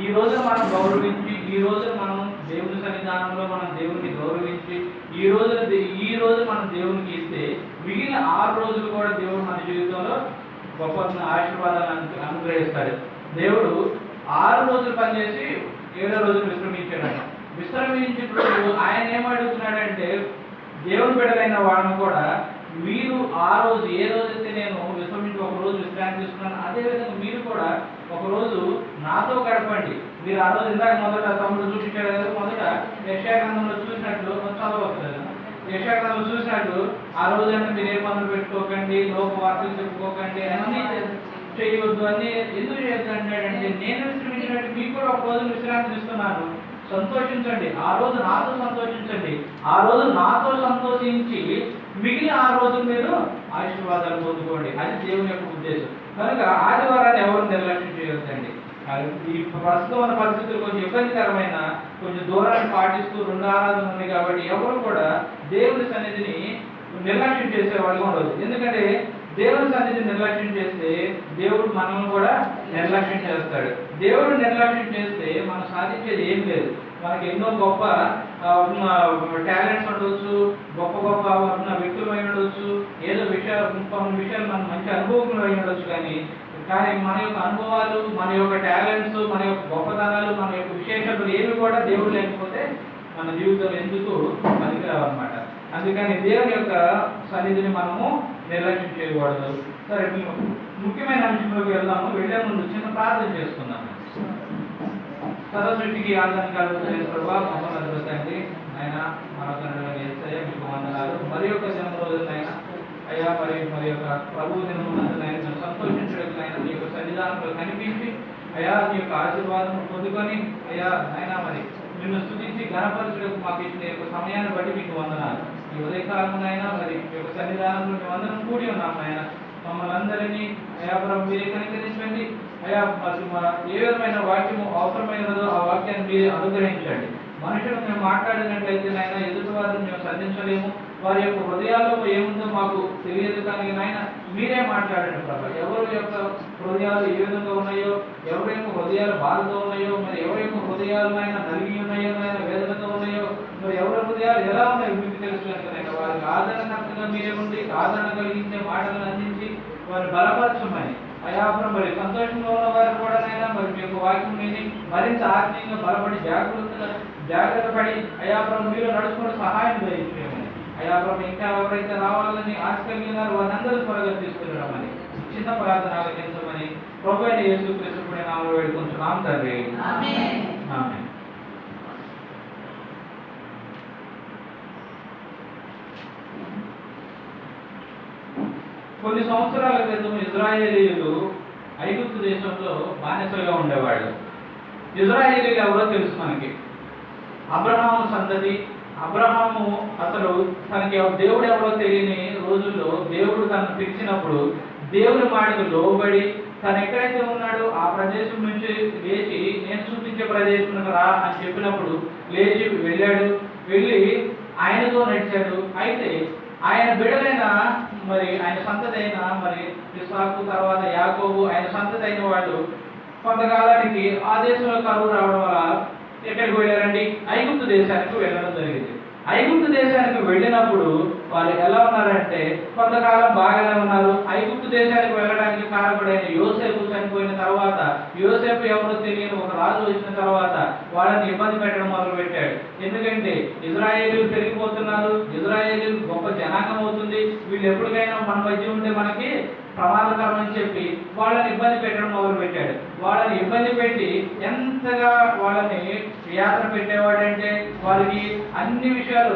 ఈ రోజు మనం గౌరవించి, ఈ రోజు మనం దేవుని సన్నిధానంలో మనం దేవుని గౌరవించి, ఈ రోజు మనం దేవునికి ఇస్తే మిగిలిన 6 రోజులు కూడా దేవుడు మన జీవితంలో గొప్ప ఆశీర్వాదాలను అనుగ్రహిస్తాడు. దేవుడు 6 రోజులు పనిచేసి 7వ రోజు విశ్రమించాడు. విశ్రమించినప్పుడు ఆయన ఏమడుగుతున్నాడంటే, దేవుని బిడ్డలైన వాళ్ళని కూడా మీరు ఆ రోజు ఏ రోజైతే నేను విశ్రమించి ఒక రోజు విశ్రాంతి తీసుకున్నాను, అదేవిధంగా మీరు కూడా ఒకరోజు నాతో గడపండి. మీరు ఆ రోజు ఇందాక మొదట తమ్ముడు చూపించాడు కదా, మొదట యెషయా-గ్రంథంలో చూసినట్లు చదవలేదు. యెషయా-గ్రంథంలో చూసినట్టు ఆ రోజు అంటే మీరు ఏ పనులు పెట్టుకోకండి, లోక వార్తలు చెప్పుకోకండి, అన్నీ చేయవద్దు, అన్నీ ఎందుకు చేయొద్దు అంటాడంటే, నేను విశ్రమించినట్టు మీకు కూడా ఒక రోజు విశ్రాంతి ఇస్తున్నాను, సంతోషించండి. ఆ రోజు నాతో సంతోషించండి. ఆ రోజు నాతో సంతోషించి మిగిలిన 6 రోజులు మీరు ఆశీర్వాదాలు పొందుకోండి. అది దేవుని యొక్క ఉద్దేశం. కనుక ఆదివారాన్ని ఎవరు నిర్లక్ష్యం చేయొద్దండి. ఈ ప్రస్తుతం ఉన్న పరిస్థితులు కొంచెం ఇబ్బందికరమైన, కొంచెం దూరాన్ని పాటిస్తూ 2 ఆరాధనలు ఉంది కాబట్టి ఎవరు కూడా దేవుని సన్నిధిని నిర్లక్ష్యం చేసే వాళ్ళు ఉండదు. ఎందుకంటే దేవుని సన్నిధిని నిర్లక్ష్యం చేస్తే దేవుడు మనల్ని కూడా నిర్లక్ష్యం చేస్తాడు. దేవుడు నిర్లక్ష్యం చేస్తే మనం సాధించేది ఏం లేదు. మనకి ఎన్నో గొప్ప టాలెంట్స్ ఉండవచ్చు, గొప్ప గొప్ప వ్యక్తులు అయి ఉండవచ్చు, ఏదో కొన్ని విషయాలు మనం మంచి అనుభవకులు అయి ఉండవచ్చు. కానీ మన యొక్క అనుభవాలు, మన యొక్క టాలెంట్స్, మన యొక్క గొప్పతనాలు, మన యొక్క విశేషతలు ఏవి కూడా దేవుడు లేకపోతే మన జీవితంలో ఎందుకు పనికిరావు అన్నమాట. అందుకని దేవుని యొక్క సన్నిధిని మనము నిర్లక్ష్యం చేయకూడదు. సరే, ముఖ్యమైన అంశంలోకి వెళ్దాము. వెళ్లే ముందు చిన్న ప్రార్థన చేసుకుందాము. సర్వసృష్టికి ఆధారం ప్రభావ మమ్మల్ని అద్భుతండి ఆయన మరొక మీకు వందనాలు. మరి యొక్క జన్మ రోజులైనా అయ్యా, మరి యొక్క ప్రభు దినమునందునైనా సంతోషించడానికి ఆయన మీ యొక్క సన్నిధానంలో కనిపించి అయ్యా మీ యొక్క ఆశీర్వాదం పొందుకొని అయ్యా ఆయన మరి నిన్ను స్తుతించి ఘనపరచుటకు మాకు ఇచ్చిన యొక్క సమయాన్ని బట్టి మీకు వందనాలు. ఈ ఉదయకాలమునైనా మరి మీ యొక్క సన్నిధానంలో మేము అందరం కూడి ఉన్నాము. ఆయన మమ్మల్ని అందరినీ అయా ప్రభు మీరే కనికరించండి. అయా ఏ విధమైన వాక్యము అవసరమైనదో ఆ వాక్యాన్ని మీరే అనుగ్రహించండి. మనుషులు మేము మాట్లాడినట్లయితే నాయన ఎదుటి వారిని మేము సంధించలేము. వారి యొక్క హృదయాల్లో ఏముందో మాకు తెలియదు. కానీ నాయన మీరే మాట్లాడండి ప్రభా. ఎవరి యొక్క హృదయాలు ఏ విధంగా ఉన్నాయో, ఎవరి యొక్క హృదయాలు బాధతో ఉన్నాయో, మరి ఎవరి యొక్క హృదయాలు ఆయన నలిగి ఉన్నాయో, ఆయన వేదనతో ఉన్నాయో, మరి ఎవరి హృదయాలు ఎలా ఉన్నాయో మీకు తెలుసు కనుక వారికి ఆదరణకర్తగా మీరే ఉండి ఆదరణ కలిగించే మాటలను అందించి వారిని బలపరచమని అయాపురం మరి సంతోషంలో ఉన్న వారు కూడా నైనా మరి మీ యొక్క వాక్యం విని మరింత ఆత్మీయంగా బలపడి జాగ్రత్త పడి అయాపురం మీరు నడుచుకుని సహాయం దయచేయమని. అయాపురం ఇంకా ఎవరైతే రావాలని ఆశ కలిగినారు వారిని అందరూ త్వరగా తీసుకురామని చిన్న ప్రార్థన ఆలకించమని ప్రభువైన యేసుక్రీస్తు నామములో వేడుకుంటున్నాం తండ్రి. ఆమేన్. ఆమేన్. కొన్ని సంవత్సరాల క్రితం ఇజ్రాయేలీయులు ఐగుప్తు దేశంలో బానిసలుగా ఉండేవాళ్ళు. ఇజ్రాయేలీలు ఎవరో తెలుసు మనకి. అబ్రహాము సంతతి. అబ్రహాము అసలు తనకి దేవుడు ఎవరో తెలియని రోజుల్లో దేవుడు తనను పిలిచినప్పుడు దేవుని మాటకు లోబడి తను ఎక్కడైతే ఉన్నాడో ఆ ప్రదేశం నుంచి లేచి నేను చూపించే ప్రదేశం రా అని చెప్పినప్పుడు లేచి వెళ్ళాడు. వెళ్ళి ఆయనతో నడిచాడు. అయితే ఆయన బిడ్డలైన మరి ఆయన సంతతి అయిన మరి ఇస్సాకు తర్వాత యాకోబు ఆయన సంతతి అయిన వాళ్ళు కొంతకాలానికి ఆ దేశంలో కరువు రావడం వల్ల ఎక్కడికి వెళ్ళారండి? ఐగుప్తు దేశానికి వెళ్ళడం జరిగింది. ఐగుప్తు దేశానికి వెళ్ళినప్పుడు వాళ్ళు ఎలా ఉన్నారంటే కొంతకాలం బాగానే ఉన్నారు. ఐగుప్తు దేశానికి వెళ్ళడానికి కారణపడైన యోసేపు చనిపోయిన తర్వాత, యోసేపు ఎవరో తెలియని ఒక రాజు వచ్చిన తర్వాత వాళ్ళని ఇబ్బంది పెట్టడం మొదలు పెట్టాడు. ఎందుకంటే ఇజ్రాయేలీలు పెరిగిపోతున్నారు, ఇజ్రాయేలీలు గొప్ప జనాంగం అవుతుంది, వీళ్ళు ఎప్పటికైనా మన మధ్య ఉంటే మనకి ప్రమాదకరం అని చెప్పి వాళ్ళని ఇబ్బంది పెట్టడం మొదలు పెట్టాడు. వాళ్ళని ఇబ్బంది పెట్టి ఎంతగా వాళ్ళని యాత్ర పెట్టేవాడంటే వారికి అన్ని విషయాలు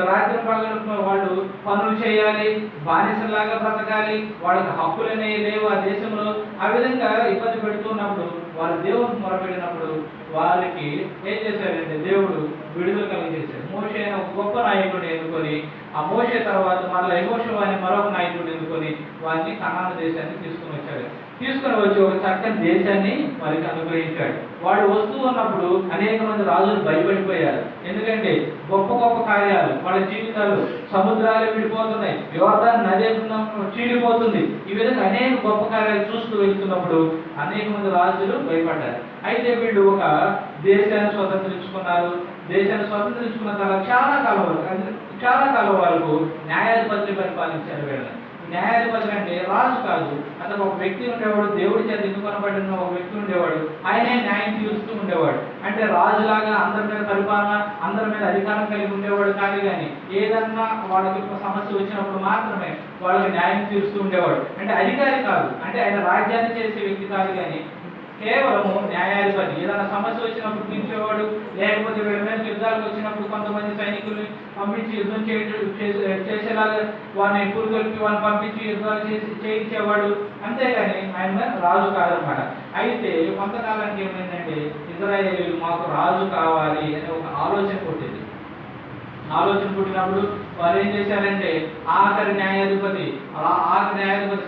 రాత్రి పగలు వాళ్ళు పనులు చేయాలి, బానిసలాగా బ్రతకాలి, వాళ్ళకి హక్కులు అనేవి లేవు ఆ దేశంలో. ఆ విధంగా ఇబ్బంది పెడుతున్నప్పుడు వాళ్ళు దేవుని మొరపెట్టినప్పుడు వారికి ఏం చేశాడంటే దేవుడు విడుదల కలిగజేశాడు. మోషే అనే ఒక గొప్ప నాయకుడిని ఎన్నుకొని ఆ మోషే తర్వాత మళ్ళీ యెహోషువ అనే మరొక నాయకుడిని ఎన్నుకొని వారిని కనాను దేశానికి తీసుకుని వచ్చాడు. తీసుకుని వచ్చి ఒక చక్కని దేశాన్ని వారికి అనుగ్రహించాడు. వాడు వస్తూ ఉన్నప్పుడు అనేక మంది రాజులు భయపడిపోయారు. ఎందుకంటే గొప్ప గొప్ప కార్యాలు, వాళ్ళ జీవితాలు సముద్రాలు విడిపోతున్నాయి, యోర్దాను నది చీలిపోతుంది, ఈ విధంగా అనేక గొప్ప కార్యాలు చూస్తూ వెళ్తున్నప్పుడు అనేక మంది రాజులు భయపడ్డారు. అయితే వీళ్ళు ఒక దేశాన్ని స్వతంత్రించుకున్నారు. దేశాన్ని స్వతంత్రించుకున్న తర్వాత చాలా కాలం వరకు న్యాయాధిపతులు పరిపాలించారు. వీళ్ళని న్యాయాధిపతులు అంటే రాజు కాదు, అతను ఒక వ్యక్తి ఉండేవాడు, దేవుడి చేత ఎన్నుకొనబడిన ఒక వ్యక్తి ఉండేవాడు, ఆయనే న్యాయం తీరుస్తూ ఉండేవాడు. అంటే రాజులాగా అందరి మీద పరిపాలన, అందరి మీద అధికారం కలిగి ఉండేవాడు కాదు, కానీ ఏదన్నా వాళ్ళకి సమస్య వచ్చినప్పుడు మాత్రమే వాళ్ళకి న్యాయం తీరుస్తూ ఉండేవాడు. అంటే అధికారి కాదు, అంటే ఆయన రాజ్యాన్ని చేసే వ్యక్తి కాదు, కానీ కేవలము న్యాయాధిపతి. ఏదైనా సమస్య వచ్చినప్పుడు తీర్చేవాడు, లేకపోతే వీళ్ళ మీద యుద్ధాలకు వచ్చినప్పుడు కొంతమంది సైనికుల్ని పంపించి యుద్ధం చేసేలాగా వారిని పురుగొల్పి వాళ్ళని పంపించి యుద్ధాలు చేయించేవాడు, అంతేగాని ఆయన రాజు కాదనమాట. అయితే కొంతకాలానికి ఏమైందంటే ఇజ్రాయేలీలు మాకు రాజు కావాలి అనే ఒక ఆలోచన పుట్టింది. ఆలోచన పుట్టినప్పుడు వారు ఏం చేశారంటే ఆఖరి న్యాయాధిపతి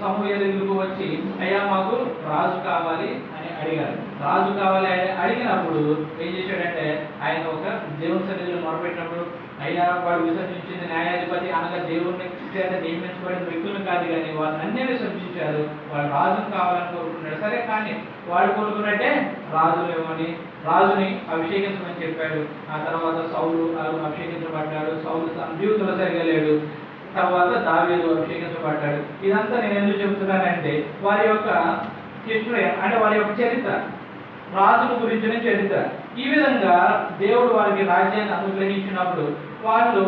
సమూయేలుకు వచ్చి అయ్యా మాకు రాజు కావాలి అని అడిగారు. రాజు కావాలి అని అడిగినప్పుడు ఏం చేశాడంటే ఆయన ఒక దేవుని సన్నిధిలో మొరపెట్టినప్పుడు అయ్యా వాడు విసర్జించింది న్యాయాధిపతి అనగా దేవుని చేత నియమించబడిన వ్యక్తులను కాదు, కానీ వాళ్ళని అన్నీ విసర్జించారు. వాళ్ళు రాజును కావాలని కోరుకున్నాడు. సరే, కానీ వాడు కోరుకున్నట్టే రాజుని అభిషేకించమని చెప్పాడు. ఆ తర్వాత సౌలు అభిషేకించబడ్డాడు. సౌలు తన జీవితంలో సరిగా లేడు. తర్వాత దావీదు అభిషేకించబడ్డాడు. ఇదంతా నేను ఎందుకు చెబుతున్నానంటే వారి యొక్క హిస్టరీ, అంటే వారి యొక్క చరిత్ర, రాజుల గురించిన చరిత్ర. ఈ విధంగా దేవుడు వారికి రాజ్యాన్ని అనుగ్రహించినప్పుడు వాళ్ళు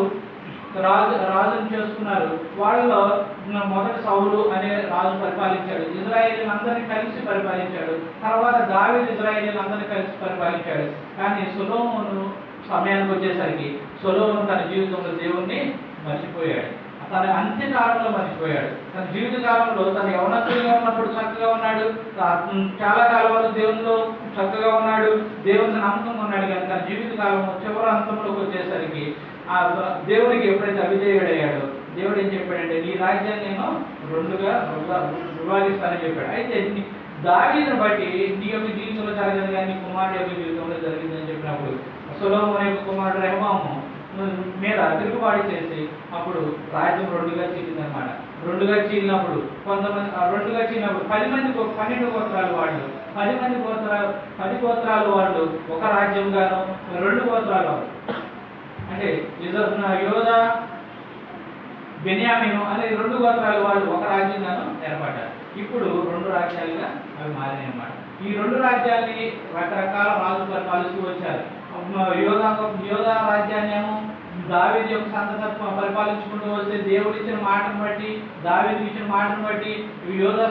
రాజును చేసుకున్నారు. వాళ్ళలో మొదటి సౌలు అనే రాజు పరిపాలించాడు. ఇజ్రాయేలీలందరినీ కలిసి పరిపాలించాడు. తర్వాత దావీదు ఇజ్రాయేలీలందరినీ కలిసి పరిపాలించాడు. కానీ సొలొమోను సమయానికి వచ్చేసరికి సొలొమోను తన జీవితంలో దేవుణ్ణి మర్చిపోయాడు. తన అంత్యకాలంలో మర్చిపోయాడు. తన జీవిత కాలంలో తన యవనస్తుడిగా ఉన్నప్పుడు చక్కగా ఉన్నాడు, చాలా కాలం వరకు దేవునిలో చక్కగా ఉన్నాడు, దేవుని నమ్మకంగా ఉన్నాడు. కానీ తన జీవిత కాలం చివరి అంతంలోకి వచ్చేసరికి ఆ దేవుడికి ఎప్పుడైతే అవిధేయుడయ్యాడో దేవుడు ఏం చెప్పాడంటే నీ రాజ్యాన్ని నేను రెండుగా విభాగిస్తానని చెప్పాడు. అయితే దావీదును బట్టి నీ యొక్క జీవితంలో జరగదు, కానీ నీ కుమారుడు యొక్క జీవితంలో జరిగిందని చెప్పినప్పుడు సొలొమోను యొక్క కుమారుడు రెహబాము మీద తిరుగుబాటు చేసి అప్పుడు రాజ్యం రెండుగా చీలిందనమాట. రెండుగా చీలినప్పుడు 12 గోత్రాలు వాళ్ళు 10 గోత్రాలు వాళ్ళు ఒక రాజ్యంగాను, 2 గోత్రాలు అంటే యోదా బెన్యామీను అనే 2 గోత్రాలు వాళ్ళు ఒక రాజ్యంగాను ఏర్పడ్డారు. ఇప్పుడు 2 రాజ్యాలుగా అవి మారినాయి అన్నమాట. ఈ 2 రాజ్యాల్ని రకరకాల రాజులు పరిపాలిస్తూ వచ్చారు. యోధా రాజ్యాన్ని ఏమో దావీదు యొక్క సంతతి పరిపాలించుకుంటూ వస్తే దేవుడు ఇచ్చిన మాటను బట్టి, దావీదు ఇచ్చిన మాటను బట్టి యోధా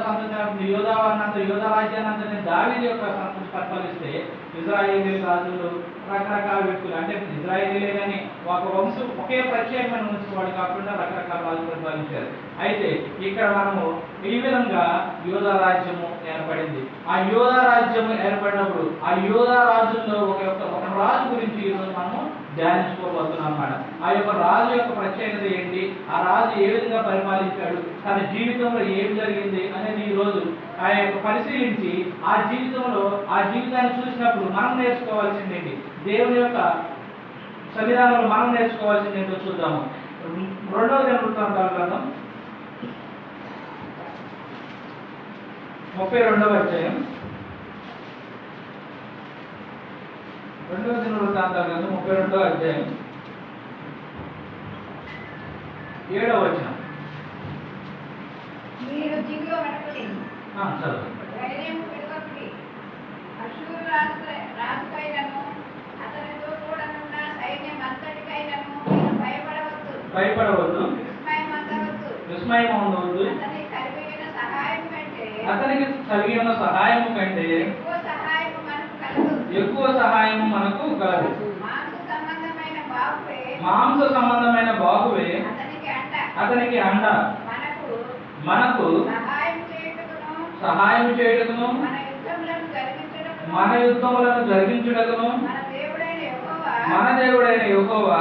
రాజ్యాన్ని అంతా దావీదు యొక్క సంతతి పరిపాలిస్తే ఇజ్రాయేలీ రాజులు రకరకాల వ్యక్తులు, అంటే ఇజ్రాయేలీలే కానీ ఒక వంశం ఒకే ప్రత్యేకమైన వంశం వాడు కాకుండా రకరకాల రాజులు పరిపాలించారు. అయితే ఇక్కడ మనము ఈ విధంగా యోధా రాజ్యము ఏర్పడింది. ఆ యోధా రాజ్యము ఏర్పడినప్పుడు ఆ యోధా రాజుల్లో ఒక రాజు గురించి ఈరోజు మనము ధ్యానించుకోబోతున్నాం అన్నమాట. ఆ యొక్క రాజు యొక్క ప్రత్యేకత ఏంటి, ఆ రాజు ఏ విధంగా పరిపాలించాడు, తన జీవితంలో ఏం జరిగింది అనేది ఈ రోజు ఆ యొక్క పరిశీలించి ఆ జీవితాన్ని చూసినప్పుడు మనం నేర్చుకోవాల్సింది ఏంటి, దేవుని యొక్క సన్నిధానంలో మనం నేర్చుకోవాల్సింది ఏంటో చూద్దాము. 2వ దినవృత్తాంతాల గ్రంథం 32వ అధ్యాయం. 2వ దినవృత్తాంతాల గ్రంథం 32వ అధ్యాయం 7వ వచనం. భయపడవద్దు, విస్మయం ఉండవద్దు, అతనికి కలిగిన సహాయం కంటే ఎక్కువ సహాయం మనకు కలదు. మాంస సంబంధమైన బాహువే అతనికి అండ. మనకు సహాయం చేయుటకును మన యుద్ధములను జరిగించుటకును మన దేవుడైన యెహోవా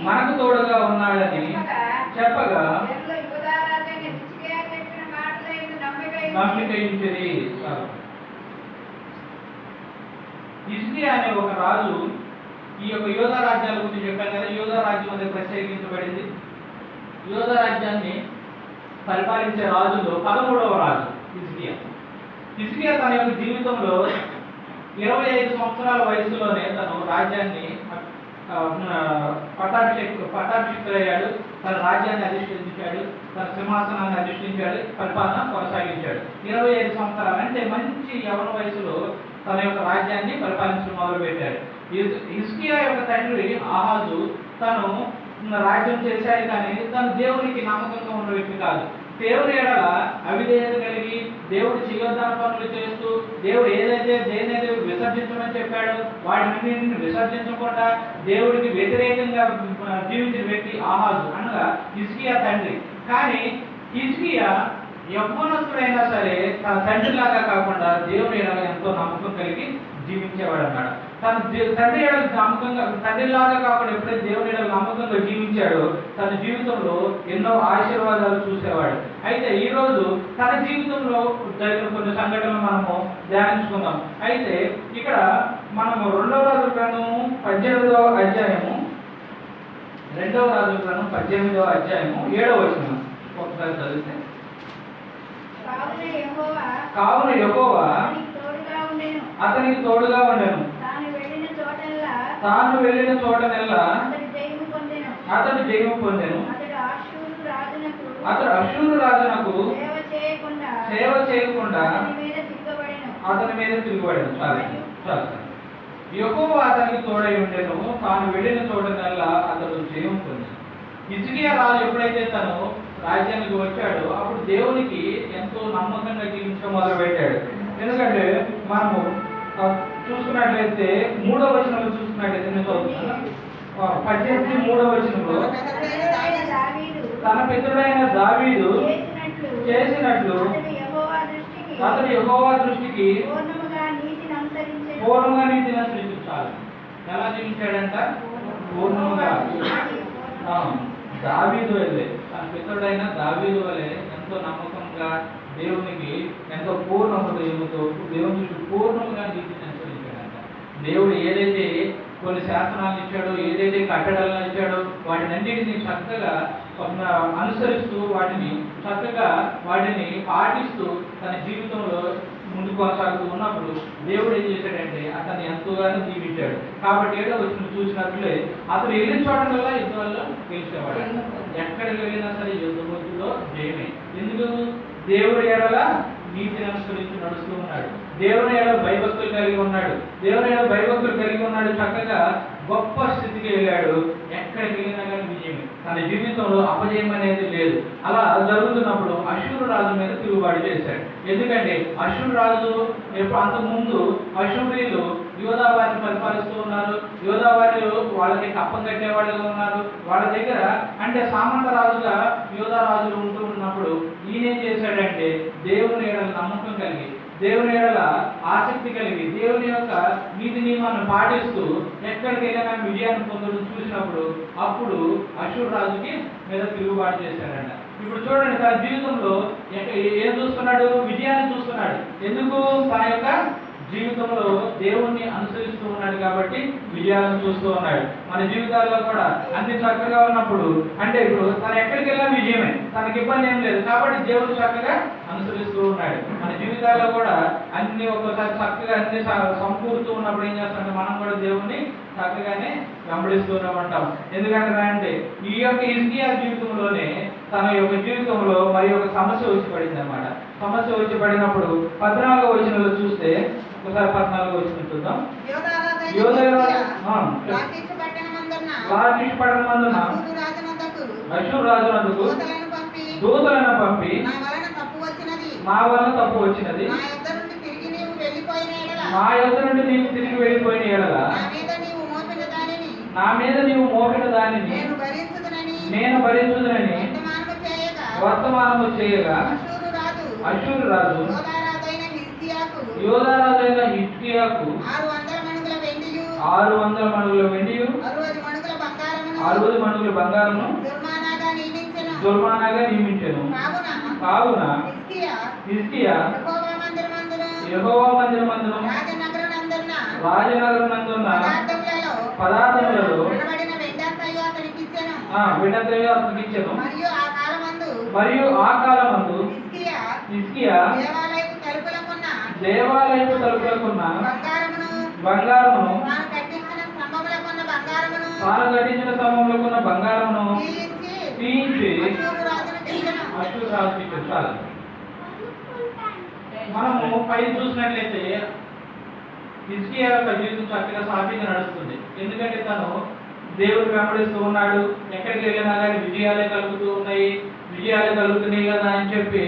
మనకు తోడుగా ఉన్నాడని చెప్పగా నమ్మిక ఉంచిరి. హిజ్కియా అనే ఒక రాజు ఈ యొక్క యూదా రాజ్యాల గురించి చెప్పాను కదా. యూదా రాజ్యం అనేది ప్రత్యేకించబడింది. యూదా రాజ్యాన్ని పరిపాలించే రాజులో 13వ రాజు హిజ్కియా. హిజ్కియా తన యొక్క జీవితంలో 25 సంవత్సరాల వయసులోనే తను రాజ్యాన్ని పట్టాభిషిక్తుడయ్యాడు. తన రాజ్యాన్ని అధిష్ఠించాడు, తన సింహాసనాన్ని అధిష్ఠించాడు, పరిపాలన కొనసాగించాడు. 25 సంవత్సరాలు అంటే మంచి యవన వయసులో తన యొక్క రాజ్యాన్ని పరిపాలించడం మొదలుపెట్టాడు. హిజ్కియా యొక్క తండ్రి ఆహాజు తను రాజ్యం చేశాడు, కానీ తను దేవునికి నమ్మకంగా ఉన్న వ్యక్తి కాదు. దేవుని ఎడల అవిధేయత కలిగి దేవుడు చేయొద్దన్న పనులు చేస్తూ దేవుడు దేనైతే విసర్జించమని చెప్పాడు వాటిని విసర్జించకుండా దేవుడికి వ్యతిరేకంగా జీవించిన వ్యక్తి ఆహాజు అనగా హిజ్కియా తండ్రి. కానీ హిజ్కియా యవ్వనస్తుడైనా సరే తన తండ్రిలాగా కాకుండా దేవుని ఎడల ఎంతో నమ్మకం కలిగి జీవించేవాడు అన్నాడు. తన తండ్రి ఎడల నమ్మకంగా, తండ్రిలాగా కాకుండా ఎప్పుడైతే దేవుని ఎడల నమ్మకంగా జీవించాడో తన జీవితంలో ఎన్నో ఆశీర్వాదాలు చూసేవాడు. అయితే ఈ రోజు తన జీవితంలో జరిగిన కొన్ని సంఘటనలు మనము ధ్యానించుకుందాం. అయితే ఇక్కడ మనము 2వ రాజుల గ్రంథము 18వ అధ్యాయము 2వ రాజుల గ్రంథం 18వ అధ్యాయము 7వ వచనం ఒకసారి చదివితే, కావున యెహోవా అతనికి తోడుగా ఉండెను, తాను వెళ్ళిన చోటనెల్లా అతడు జయము పొందెను. అతడు అష్షూరు రాజునకు సేవ చేయకుండా అతని మీద తిరుగుబడెను. చాలు. యెహోవా అతనికి తోడై ఉండెను, తాను వెళ్ళిన చోటనెల్లా అతడు జయము పొందెను. హిజ్కియా రాజు ఎప్పుడైతే తను రాజ్యానికి వచ్చాడో అప్పుడు దేవునికి ఎంతో నమ్మకంగా జీవించడం మొదలు పెట్టాడు. ఎందుకంటే మనము చూసుకున్నట్లయితే 3వ వచనంలో చూసుకున్నట్లయితే నేను చదువుతున్నాను. 18 3వ వచనంలో తన పితరుడైన దావీదు చేసినట్లు అతడు యెహోవా దృష్టికి పూర్ణంగా నీతిని అనుసరించాలి. ఎలా జీవించాడంట? పూర్ణంగా. దావీదు వలె, తన పితరుడైన దావీదు వలె ఎంతో నమ్మకంగా దేవునికి ఎంతో పూర్ణ హృదయంతో దేవుని చుట్టూ పూర్ణంగా నీతిని అనుసరించాడంట. దేవుడు ఏదైతే కొన్ని శాసనాలను ఇచ్చాడో, ఏదైతే కట్టడాలను ఇచ్చాడో వాటినన్నిటిని చక్కగా అనుసరిస్తూ వాటిని పాటిస్తూ తన జీవితంలో ముందుకు కొనసాగుతూ ఉన్నప్పుడు దేవుడు ఏం చేశాడంటే అతన్ని ఎంతోగానో దీవించాడు. కాబట్టి 7వ వచనం చూసినట్లే అతను వెళ్ళిన చోటల్లో యుద్ధాల్లో గెలిచేవాడు. ఎక్కడికి వెళ్ళినా సరే యుద్ధంలో జయమే. ఎందుకు? దేవుడి ఎడల నీతిని అనుసరించి నడుస్తూ ఉన్నాడు, దేవుని ఎడల భయభక్తులు కలిగి ఉన్నాడు, చక్కగా గొప్ప స్థితికి వెళ్ళాడు. ఎక్కడికి వెళ్ళినా కానీ విజయమే, తన జీవితంలో అపజయం అనేది లేదు. అలా జరుగుతున్నప్పుడు అష్షూరు రాజు మీద తిరుగుబాటు చేశాడు. ఎందుకంటే అష్షూరు రాజు అంతకుముందు అష్షూరీయులు యూదా వారిని పరిపాలిస్తూ ఉన్నారు. యూదా వారిలో వాళ్ళకి కప్పం కట్టేవాళ్ళుగా ఉన్నారు. వాళ్ళ దగ్గర అంటే సామంత రాజుగా యూదా రాజులు ఉంటూ ఉన్నప్పుడు ఈయనేం చేశాడంటే దేవుని ఎడల నమ్మకం కలిగి, దేవుని ఎడల ఆసక్తి కలిగి, దేవుని యొక్క నీతి నియమాలను పాటిస్తూ ఎక్కడికి వెళ్ళినా విజయాన్ని పొందడం చూసినప్పుడు అప్పుడు అష్షూరు రాజుకి మీద తిరుగుబాటు చేశాడంట. ఇప్పుడు చూడండి, తన జీవితంలో ఏం చూస్తున్నాడు? విజయాన్ని చూస్తున్నాడు. ఎందుకు? తన యొక్క జీవితంలో దేవుణ్ణి అనుసరిస్తూ ఉన్నాడు కాబట్టి విజయాలను చూస్తూ ఉన్నాడు. మన జీవితాల్లో కూడా అన్ని చక్కగా ఉన్నప్పుడు అంటే ఇప్పుడు తను ఎక్కడికి వెళ్ళినా విజయమే, తనకి ఇబ్బంది ఏం లేదు కాబట్టి దేవుడు చక్కగా అనుసరిస్తూ ఉన్నాడు. మన జీవితాల్లో కూడా అన్ని ఒక్కోసారి చక్కగా అన్ని సమకూరుతూ ఉన్నప్పుడు ఏం చేస్తామంటే మనం కూడా దేవుణ్ణి చక్కగానే వెంబడిస్తూనే ఉంటాం. ఎందుకంటే ఈ యొక్క హిజ్కియా జీవితంలోనే తన యొక్క జీవితంలో మరి ఒక సమస్య వచ్చి పడింది అన్నమాట. సమస్య వచ్చి పడినప్పుడు 14వ వచనంలో చూస్తే ఒకసారి 14వ వచనం చూద్దాం. లాకీషు పట్టణమందున అష్షూరు రాజునందుకు దూతలను పంపి మా వలన తప్పు వచ్చినది, మా యొద్ద నుండి నీవు తిరిగి వెళ్ళిపోయిన ఎడల నా మీద నీవు మోపిన దానిని నేను భరించుదునని వర్తమానము చేయగా అష్షూరు రాజు యోధా రాజైన హిజ్కియాకు 600 మణుగుల వెండియు 60 మణుగుల బంగారమును జుల్మానాగా నియమించెను. కావున హిజ్కియా యెహోవా మందిరమందును రాజనగరమందున్న పదార్థములలో వెంటంతయు అతనికి ఇచ్చెను. మరియు ఆ కాలమందు హిజ్కియా దేవాలయపు తలుపులకున్న బంగారమును తాను కట్టించిన స్తంభములకున్న బంగారమును తీయించి అష్షూరు రాజుకి ఇచ్చాడు. మనము పై చూసినట్లయితే హిజ్కియా యొక్క జీవితం చక్కగా సాఫీగా నడుస్తుంది. ఎందుకంటే తను దేవుడు వెంబడిస్తూ ఉన్నాడు. ఎక్కడికి వెళ్ళినా కానీ విజయాలే కలుగుతూ ఉన్నాయి, విజయాలే కలుగుతున్నాయి కదా అని చెప్పి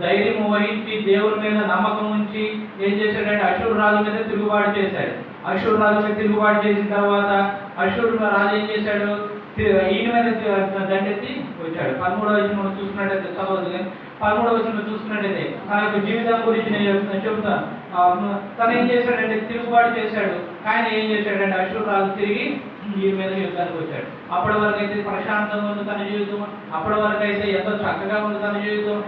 ధైర్యం వహించి దేవుడి మీద నమ్మకం ఉంచి ఏం చేశాడంటే అష్షూరు రాజు మీద తిరుగుబాటు చేశాడు. అష్షూరు రాజు మీద తిరుగుబాటు చేసిన తర్వాత అష్షూరు రాజు ఏం చేశాడు, ఈయన మీద దండెత్తి వచ్చాడు. 13వ వచనంలో చూసుకున్నట్టయితే చదవదు కానీ 13వ వచనంలో చూసుకున్నట్టయితే తన యొక్క జీవితం గురించి నేను చెబుతాను. తను ఏం చేశాడంటే తిరుగుబాటు చేశాడు. ఆయన ఏం చేశాడంటే అష్షూరు రాజు తిరిగి ఈ మీద యుద్ధానికి వచ్చాడు. అప్పటి వరకు అయితే ప్రశాంతంగా ఉంది తన జీవితం, అప్పటి వరకు అయితే ఎంతో చక్కగా ఉంది తన జీవితం.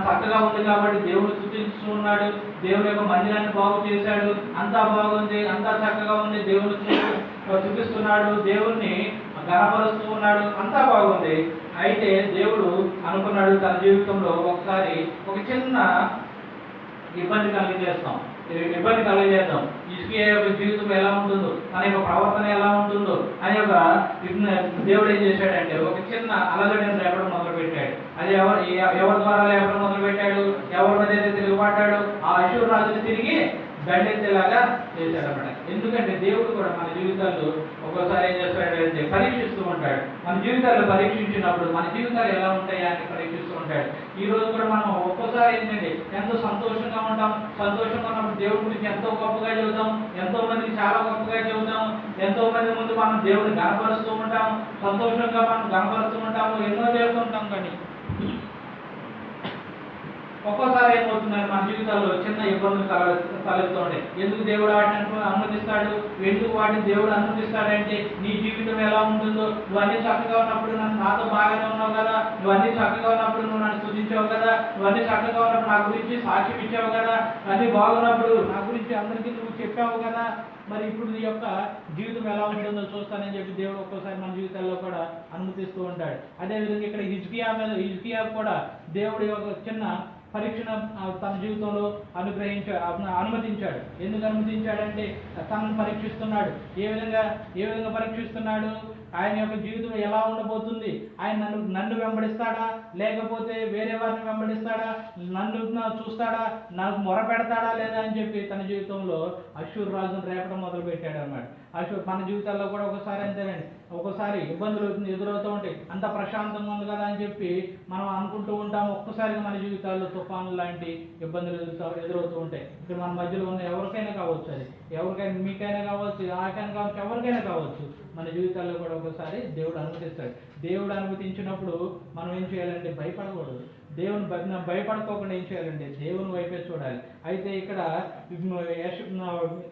చక్కగా ఉంది కాబట్టి దేవుడు స్తుతిస్తూ ఉన్నాడు, దేవుని యొక్క మందిరాన్ని బాగు చేశాడు, అంతా బాగుంది, అంతా చక్కగా ఉంది, దేవుడు చూపిస్తున్నాడు, దేవుణ్ణి గణపరుస్తూ ఉన్నాడు, అంతా బాగుంది. అయితే దేవుడు అనుకున్నాడు తన జీవితంలో ఒకసారి ఒక చిన్న ఇబ్బంది కలిగజేద్దాం. హిజ్కియా యొక్క జీవితం ఎలా ఉంటుందో, తన యొక్క ప్రవర్తన ఎలా ఉంటుందో అని ఒక దేవుడు ఏం చేశాడంటే ఒక చిన్న అలజడిని లేపడం మొదలు పెట్టాడు. అది ఎవరి ద్వారా లేపడం మొదలు పెట్టాడు, ఎవరి మీద అయితే తిరుగుబాటాడు ఆ అష్షూరు రాజుని తిరిగి దండెత్తేలాగా చేశాడన్నమాట. ఎందుకంటే దేవుడు కూడా మన జీవితాల్లో ఒక్కోసారి ఏం చేస్తాడంటే పరీక్షిస్తూ ఉంటాడు. మన జీవితాల్లో పరీక్షించినప్పుడు మన జీవితాలు ఎలా ఉంటాయా అని పరీక్షిస్తూ ఉంటాడు. ఈ రోజు కూడా మనం ఒక్కోసారి ఏంటంటే ఎంతో సంతోషంగా ఉంటాం, సంతోషంగా ఉన్నప్పుడు దేవుడి గురించి ఎంతో గొప్పగా చెబుతాం, ఎంతో మందికి చాలా గొప్పగా చెబుతాం, ఎంతో మంది ముందు మనం దేవుడిని గణపరుస్తూ ఉంటాం, సంతోషంగా మనం గణపరుస్తూ ఉంటాము, ఎన్నో చేస్తుంటాం. కానీ ఒక్కోసారి ఏమవుతుందని మన జీవితాల్లో చిన్న ఇబ్బందులు తలెత్తుతూ ఉంటాయి. ఎందుకు దేవుడు వాటిని అనుమతిస్తాడు, ఎందుకు వాటిని దేవుడు అనుమతిస్తాడంటే నీ జీవితం ఎలా ఉంటుందో, నువ్వు అన్ని చక్కగా ఉన్నప్పుడు నాతో బాగానే ఉన్నావు కదా, నువ్వు అన్ని చక్కగా ఉన్నప్పుడు నువ్వు నన్ను స్తుతించావు కదా, నువ్వు అన్ని చక్కగా ఉన్నప్పుడు నా గురించి సాక్ష్యం ఇచ్చావు కదా, అన్ని బాగున్నప్పుడు నా గురించి అందరికీ నువ్వు చెప్పావు కదా, మరి ఇప్పుడు నీ యొక్క జీవితం ఎలా ఉంటుందో చూస్తానని చెప్పి దేవుడు ఒక్కోసారి మన జీవితాల్లో కూడా అనుమతిస్తూ ఉంటాడు. అదేవిధంగా ఇక్కడ హిజ్కియా కూడా దేవుడి యొక్క చిన్న పరీక్షను తన జీవితంలో అనుమతించాడు. ఎందుకు అనుమతించాడంటే తనను పరీక్షిస్తున్నాడు. ఏ విధంగా పరీక్షిస్తున్నాడు, ఆయన యొక్క జీవితం ఎలా ఉండబోతుంది, ఆయన నన్ను వెంబడిస్తాడా లేకపోతే వేరే వారిని వెంబడిస్తాడా, నన్ను చూస్తాడా, నాకు మొర పెడతాడా లేదా అని చెప్పి తన జీవితంలో అష్షూరు రాజును రేపడం మొదలు పెట్టాడు అన్నమాట. మన జీవితాల్లో కూడా ఒకసారి అంతేనండి, ఒక్కోసారి ఇబ్బందులు ఎదురవుతూ ఉంటాయి. అంత ప్రశాంతంగా ఉంది కదా అని చెప్పి మనం అనుకుంటూ ఉంటాము. ఒక్కసారిగా మన జీవితాల్లో తుఫాను లాంటి ఇబ్బందులు ఎదురవుతూ ఉంటాయి. ఇక్కడ మన మధ్యలో ఉన్న ఎవరికైనా కావచ్చు, అది ఎవరికైనా, మీకైనా కావచ్చు, నాకైనా కావచ్చు, ఎవరికైనా కావచ్చు. మన జీవితాల్లో కూడా ఒకసారి దేవుడు అనుమతిస్తాడు. దేవుడు అనుమతించినప్పుడు మనం ఏం చేయాలంటే భయపడకూడదు. దేవుని భయపడుకోకుండా ఏం చేయాలంటే దేవుని వైపే చూడాలి. అయితే ఇక్కడ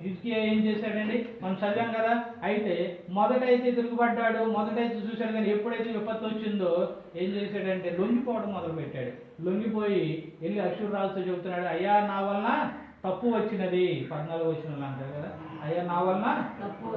హిజ్కియా ఏం చేశాడండి, మనం చదివాం కదా. అయితే మొదటైతే తిరుగుబడ్డాడు, మొదటైతే చూశాడు, కానీ ఎప్పుడైతే విపత్తు వచ్చిందో ఏం చేశాడంటే లొంగిపోవడం మొదలు పెట్టాడు. లొంగిపోయి వెళ్ళి అష్షూరు రాజుతో చెబుతున్నాడు, అయ్యా నా వలన తప్పు వచ్చినది. 14వ వచనంలో అంటారు కదా, అయ్యా నా వలన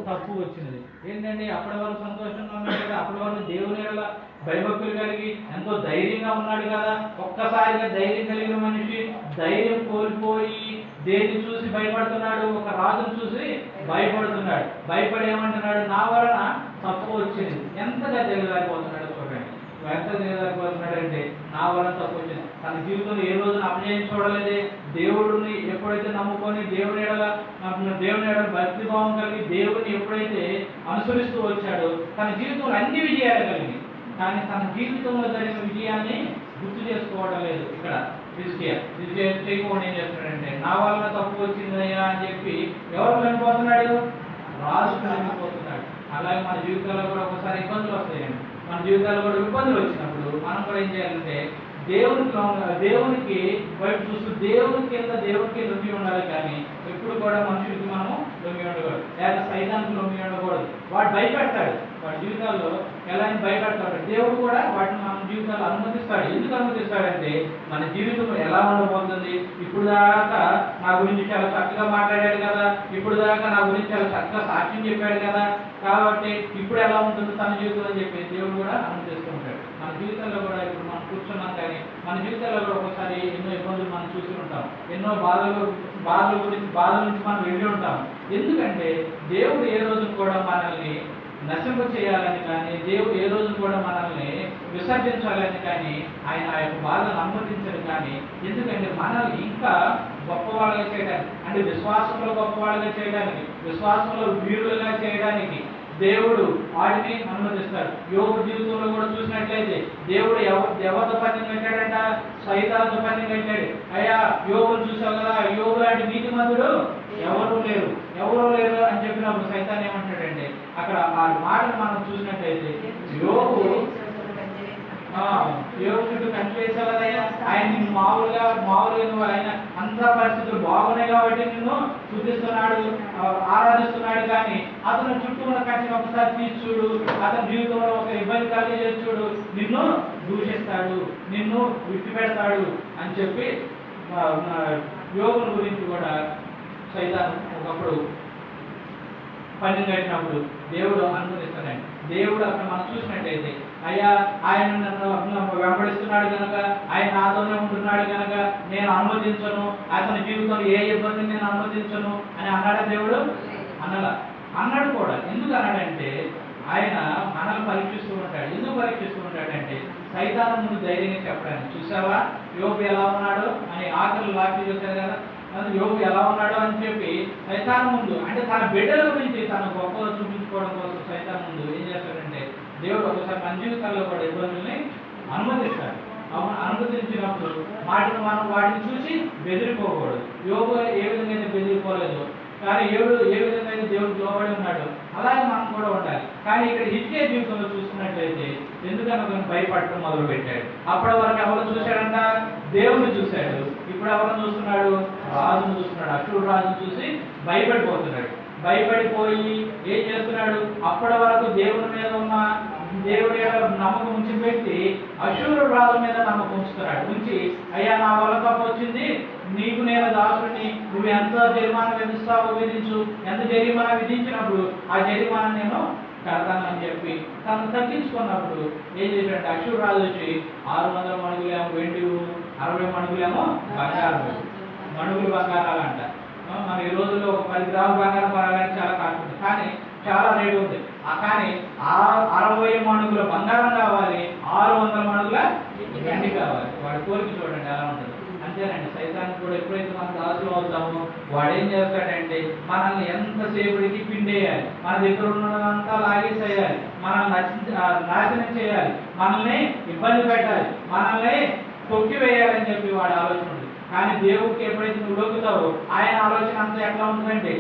తప్పు వచ్చినది. ఏంటండి, అప్పటి వరకు సంతోషంగా ఉన్నాడు కదా, అప్పటి వరకు దేవుని ఎడల భయభక్తులు కలిగి ఎంతో ధైర్యంగా ఉన్నాడు కదా. ఒక్కసారిగా ధైర్యం కలిగిన మనిషి ధైర్యం కోల్పోయి దేన్ని చూసి భయపడుతున్నాడు, ఒక రాజును చూసి భయపడుతున్నాడు. భయపడి ఏమంటున్నాడు, నా వలన తప్పు వచ్చింది. ఎంతగా తెలియలేకపోతున్నాడు చూడండి, ఎంత తెలియలేకపోతున్నాడంటే నా వలన తప్పు వచ్చింది. తన జీవితంలో ఏ రోజున అపజయం చూడలేదే. దేవుడిని ఎప్పుడైతే నమ్ముకొని దేవుని ఎడల భక్తిభావం కలిగి దేవుడిని ఎప్పుడైతే అనుసరిస్తూ వచ్చాడో తన జీవితంలో అన్ని విజయాలు కలిగి, కానీ తన జీవితంలో జరిగిన విజయాన్ని గుర్తు చేసుకోవడం లేదు. ఇక్కడ హిజ్కియా చేయకుండా ఏం చేస్తున్నాడంటే నా వలన తప్పు వచ్చిందయ్యా అని చెప్పి ఎవరు వెళ్ళిపోతున్నాడు, రాజు వెళ్ళిపోతున్నాడు. అలాగే మన జీవితాల్లో కూడా ఒకసారి ఇబ్బందులు వస్తాయండి. మన జీవితాల్లో కూడా ఇబ్బందులు వచ్చినప్పుడు మనం కూడా ఏం చేయాలంటే దేవునికి వైపు చూస్తూ దేవునికి లొంగి ఉండాలి. కానీ ఎప్పుడు కూడా మనుషులకి మనము లొంగి ఉండకూడదు, లేదా సైతానికి లొంగి ఉండకూడదు. వాడు భయపెడతాడు, వాడి జీవితాల్లో ఎలా భయపెడతాడు. దేవుడు కూడా వాటిని మనం జీవితాలు అనుమతిస్తాడు. ఎందుకు అనుమతిస్తాడంటే మన జీవితం ఎలా ఉండబోతుంది, ఇప్పుడు దాకా నా గురించి చాలా చక్కగా మాట్లాడాడు కదా, ఇప్పుడు దాకా నా గురించి చాలా చక్కగా సాక్ష్యం చెప్పాడు కదా, కాబట్టి ఇప్పుడు ఎలా ఉంటుంది తన జీవితం అని చెప్పి దేవుడు కూడా అనుమతిస్తూ ఉంటాడు. మన జీవితంలో కూడా ఇప్పుడు మనం కూర్చున్నాం కానీ మన జీవితంలో కూడా ఒకసారి ఎన్నో ఇబ్బందులు మనం చూసి ఉంటాం, ఎన్నో బాధల నుంచి మనం వెళ్ళి ఉంటాం. ఎందుకంటే దేవుడు ఏ రోజు కూడా మనల్ని నశింప చేయాలని కానీ, దేవుడు ఏ రోజు కూడా మనల్ని విసర్జించాలని కానీ ఆయన ఆ యొక్క బాధను అనుమతించడు. కానీ ఎందుకంటే మనల్ని ఇంకా గొప్పవాళ్ళగా చేయడానికి, అంటే విశ్వాసంలో గొప్పవాళ్ళగా చేయడానికి, విశ్వాసంలో వీరులుగా చేయడానికి దేవుడు వాటిని అనుమతిస్తాడు. యోబు జీవితంలో కూడా చూసినట్లయితే దేవుడు ఎవరితో పని పెట్టాడంట, సైతానుతో పని పెట్టాడు. అయ్యా యోబును చూసావు కదా, యోబు లాంటి నీతిమంతుడు ఎవరు లేరు అని చెప్పినప్పుడు సైతాన్ ఏమంటాడంటే, అక్కడ ఆ మాటను మనం చూసినట్లయితే యోబు చుట్టూ కంటివేసావు కదయ్యా, ఆయన నిన్ను మామూలుగా నువ్వు ఆయన అంత పరిస్థితులు బాగున్నాయి కాబట్టి నిన్ను స్తుతిస్తున్నాడు, ఆరాధిస్తున్నాడు. కానీ అతను చుట్టూ ఉన్న కంటిని ఒకసారి తీసి చూడు, అతని జీవితంలో ఒక ఇబ్బంది కలిగేసి చూడు, నిన్ను దూషిస్తాడు, నిన్ను విడిచిపెడతాడు అని చెప్పి యోగుల గురించి కూడా సైతాను ఒకప్పుడు పని కట్టినప్పుడు దేవుడు అనుమతిస్తాడండి. దేవుడు అక్కడ మనం చూసినట్టయితే, అయ్యా ఆయన నన్ను వెంబడిస్తున్నాడు కనుక, ఆయన నాతోనే ఉంటున్నాడు కనుక నేను అనుమతించను, అతని జీవితంలో ఏ ఇబ్బందిని నేను అనుమతించను అని అన్నాడా దేవుడు? అన్నాడు కూడా. ఎందుకు అన్నాడంటే ఆయన మనల్ని పరీక్షిస్తూ ఉంటాడు. ఎందుకు పరీక్షిస్తూ ఉంటాడంటే సైతాను ముందు ధైర్యంగా చెప్పడానికి. చూసావా యోబు ఎలా ఉన్నాడు అని ఆఖరి లాక్కి చూశారు కదా, యోబు ఎలా ఉన్నాడు అని చెప్పి సైతాను ముందు, అంటే తన బిడ్డల గురించి తన గొప్పగా చూపించుకోవడం కోసం సైతాను ముందు ఏం చేస్తాడంటే దేవుడు ఒకసారి మన జీవితాల్లో కూడా ఇబ్బందుల్ని అనుమతిస్తాడు. అనుమతించినప్పుడు మనం వాటిని చూసి బెదిరిపోకూడదు. యోబు ఏ విధంగా అయితే బెదిరిపోలేదు, కానీ ఏ విధంగా అయితే దేవుడు లోబడి ఉన్నాడు అలాగే మనం కూడా ఉండాలి. కానీ ఇక్కడ హిజ్కియా జీవితంలో చూసుకున్నట్లయితే ఎందుకని భయపడటం మొదలు పెట్టాడు. అప్పటి వరకు ఎవరు చూశాడంట? దేవుడిని చూశాడు. ఇప్పుడు ఎవరు చూస్తున్నాడు? రాజును చూస్తున్నాడు. అశూరు రాజును చూసి భయపడిపోతున్నాడు. భయపడిపోయి ఏం చేస్తున్నాడు? అప్పటి వరకు దేవుని మీద ఉన్న దేవుడి నమ్మకం ఉంచి పెట్టి అశూరు రాజు మీద నమ్మకం ఉంచి, అయ్యా నా వల్ల తప్పు వచ్చింది, నీకు నేను దాసుని, నువ్వు ఎంత జరిమానా విధిస్తావో విధించు, ఎంత జరిమానా విధించినప్పుడు ఆ జరిమానా నేను కడతానని చెప్పి తను తగ్గించుకున్నప్పుడు ఏం చేశాడంటే అశూరు రాజు వచ్చి 600 మణుగులేమో వెండి, 60 మణుగులేమో బంగారం, మణుగులు బంగారాలంట. మన ఈ రోజుల్లో ఒక 10 గ్రాముల బంగారం కొనాలంటే చాలా కాస్ట్, కానీ చాలా రేటు ఉంది. కానీ 60 మణుగుల బంగారం కావాలి, 600 మణుగుల వెండి కావాలి. వాడి కోరిక చూడండి ఎలా ఉంటుంది. అంతేనండి, సైతానికి కూడా ఎప్పుడైతే మనం దాసులు అవుతామో వాడు ఏం చేస్తాడంటే మనల్ని ఎంతసేపటికి పిండేయాలి, మన దగ్గర ఉన్నదంతా లాగేసేయాలి, మనల్ని నాశనం చేయాలి, మనల్ని ఇబ్బంది పెట్టాలి, మనల్ని తొక్కివేయాలని చెప్పి వాడి ఆలోచన ఉంది. కానీ దేవుడికి ఎప్పుడైతే నువ్వు లొక్కుతావో ఆయన ఆలోచన అంతా ఎట్లా ఉంటుందంటే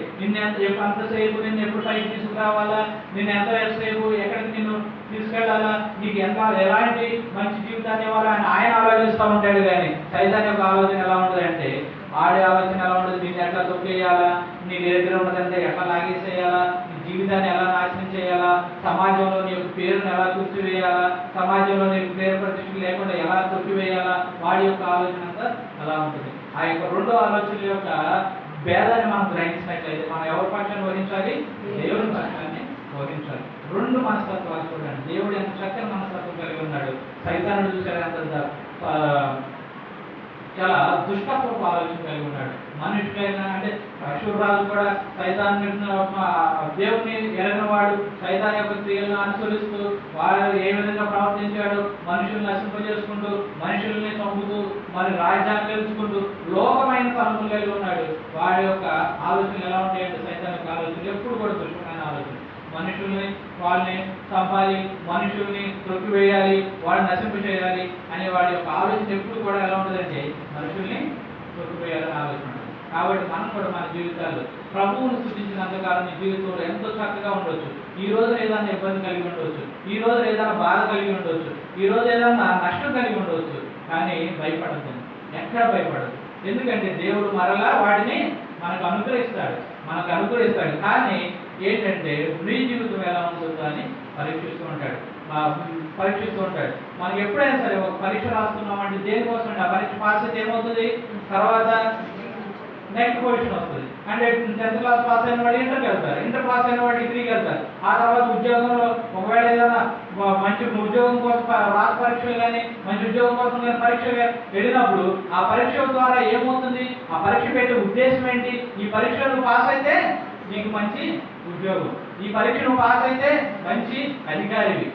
అంతసేపు నిన్ను ఎప్పుడు పైకి తీసుకురావాలా, నిన్ను ఎంతసేపు ఎక్కడికి నిన్ను తీసుకెళ్లాలా, నీకు ఎలాంటి మంచి జీవితాన్ని ఇవ్వాలా అని ఆయన ఆలోచిస్తూ ఉంటాడు. కానీ సైతాన్ యొక్క ఆలోచన ఎలా ఉంటుందంటే ఆడే ఆలోచన ఎలా ఉంటుంది, నిన్ను ఎట్లా తొక్కేయాలా, నీ దగ్గర ఉన్నదంటే ఎట్లా లాగేసేయాలా, నీ జీవితాన్ని ఎలా నాశనం చేయాలా, సమాజంలో నీ యొక్క పేరును ఎలా తొక్కివేయాలా, సమాజంలో నీకు పేరు ప్రతిష్ఠ లేకుండా ఎలా తొక్కివేయాలా, వాడి యొక్క ఆలోచన అంతా అలా ఉంటుంది. ఆ యొక్క రెండో ఆలోచనల యొక్క భేదాన్ని మనం గ్రహించినట్లయితే మనం ఎవరి పక్షాన్ని వహించాలి? దేవుని పక్షాన్ని వహించాలి. రెండు మనస్తత్వాలు చూడండి. దేవుడు ఎంత చక్కని మనస్తత్వం కలిగి ఉన్నాడు. సైతానుడు చూసాడు ఎంత చాలా దుష్టత్వపు ఆలోచన కలిగి ఉన్నాడు. మనుషులైనా అంటే అశూరు కూడా సైతాన్ని దేవుని ఎరగినవాడు, సైతాన్ యొక్క క్రియలను అనుసరిస్తూ వాడు ఏ విధంగా ప్రవర్తించాడు, మనుషుల్ని నశింపజేసుకుంటూ, మనుషుల్ని చంపుతూ, మరి రాజ్యాన్ని గెలుచుకుంటూ లోకమైన తలములు కలిగి ఉన్నాడు. వాడి యొక్క ఆలోచనలు ఎలా ఉంటాయంటే సైతాన్ యొక్క ఆలోచనలు ఎప్పుడు కూడా దుష్టమైన ఆలోచన. మనుషుల్ని వాళ్ళని చంపాలి, మనుషుల్ని తొక్కివేయాలి, వాళ్ళని నశింపు చేయాలి అనే వాడి యొక్క ఆలోచన ఎప్పుడు కూడా ఎలా ఉంటుందంటే మనుషుల్ని తొక్కివేయాలని ఆలోచన. కాబట్టి మనం కూడా మన జీవితాల్లో ప్రభువును స్తుతించినంతకాలం నీ జీవితంలో ఎంతో చక్కగా ఉండొచ్చు. ఈ రోజు ఏదైనా ఇబ్బంది కలిగి ఉండవచ్చు, ఈ రోజు ఏదైనా బాధ కలిగి ఉండవచ్చు, ఈ రోజు ఏదైనా నష్టం కలిగి ఉండవచ్చు, కానీ భయపడదు, ఎక్కడ భయపడదు. ఎందుకంటే దేవుడు మరలా వాటిని మనకు అనుగ్రహిస్తాడు. మనకు అనుగ్రహిస్తాడు. కానీ ఏంటంటే నీ జీవితం ఎలా ఉంటుందో అని పరీక్షిస్తూ ఉంటాడు. మనకి ఎప్పుడైనా సరే ఒక పరీక్ష రాస్తున్నాం అంటే దేనికోసం అంటే ఆ పరీక్ష పాస్ అయితే ఏమవుతుంది, తర్వాత నెక్స్ట్ పొజిషన్ వస్తుంది. అంటే 10th క్లాస్ పాస్ అయిన వాడు ఇంటర్కి వెళ్తారు, ఇంటర్ పాస్ అయిన వాడు డిగ్రీకి వెళ్తారు. ఆ తర్వాత ఉద్యోగంలో ఒకవేళ ఏదైనా మంచి ఉద్యోగం కోసం రాత పరీక్షలు కానీ మంచి ఉద్యోగం కోసం కానీ పరీక్షలు వెళ్ళినప్పుడు ఆ పరీక్ష ద్వారా ఏమవుతుంది, ఆ పరీక్ష పెట్టే ఉద్దేశం ఏంటి, ఈ పరీక్ష నువ్వు పాస్ అయితే నీకు మంచి ఉద్యోగం, ఈ పరీక్ష నువ్వు పాస్ అయితే మంచి అధికారివి.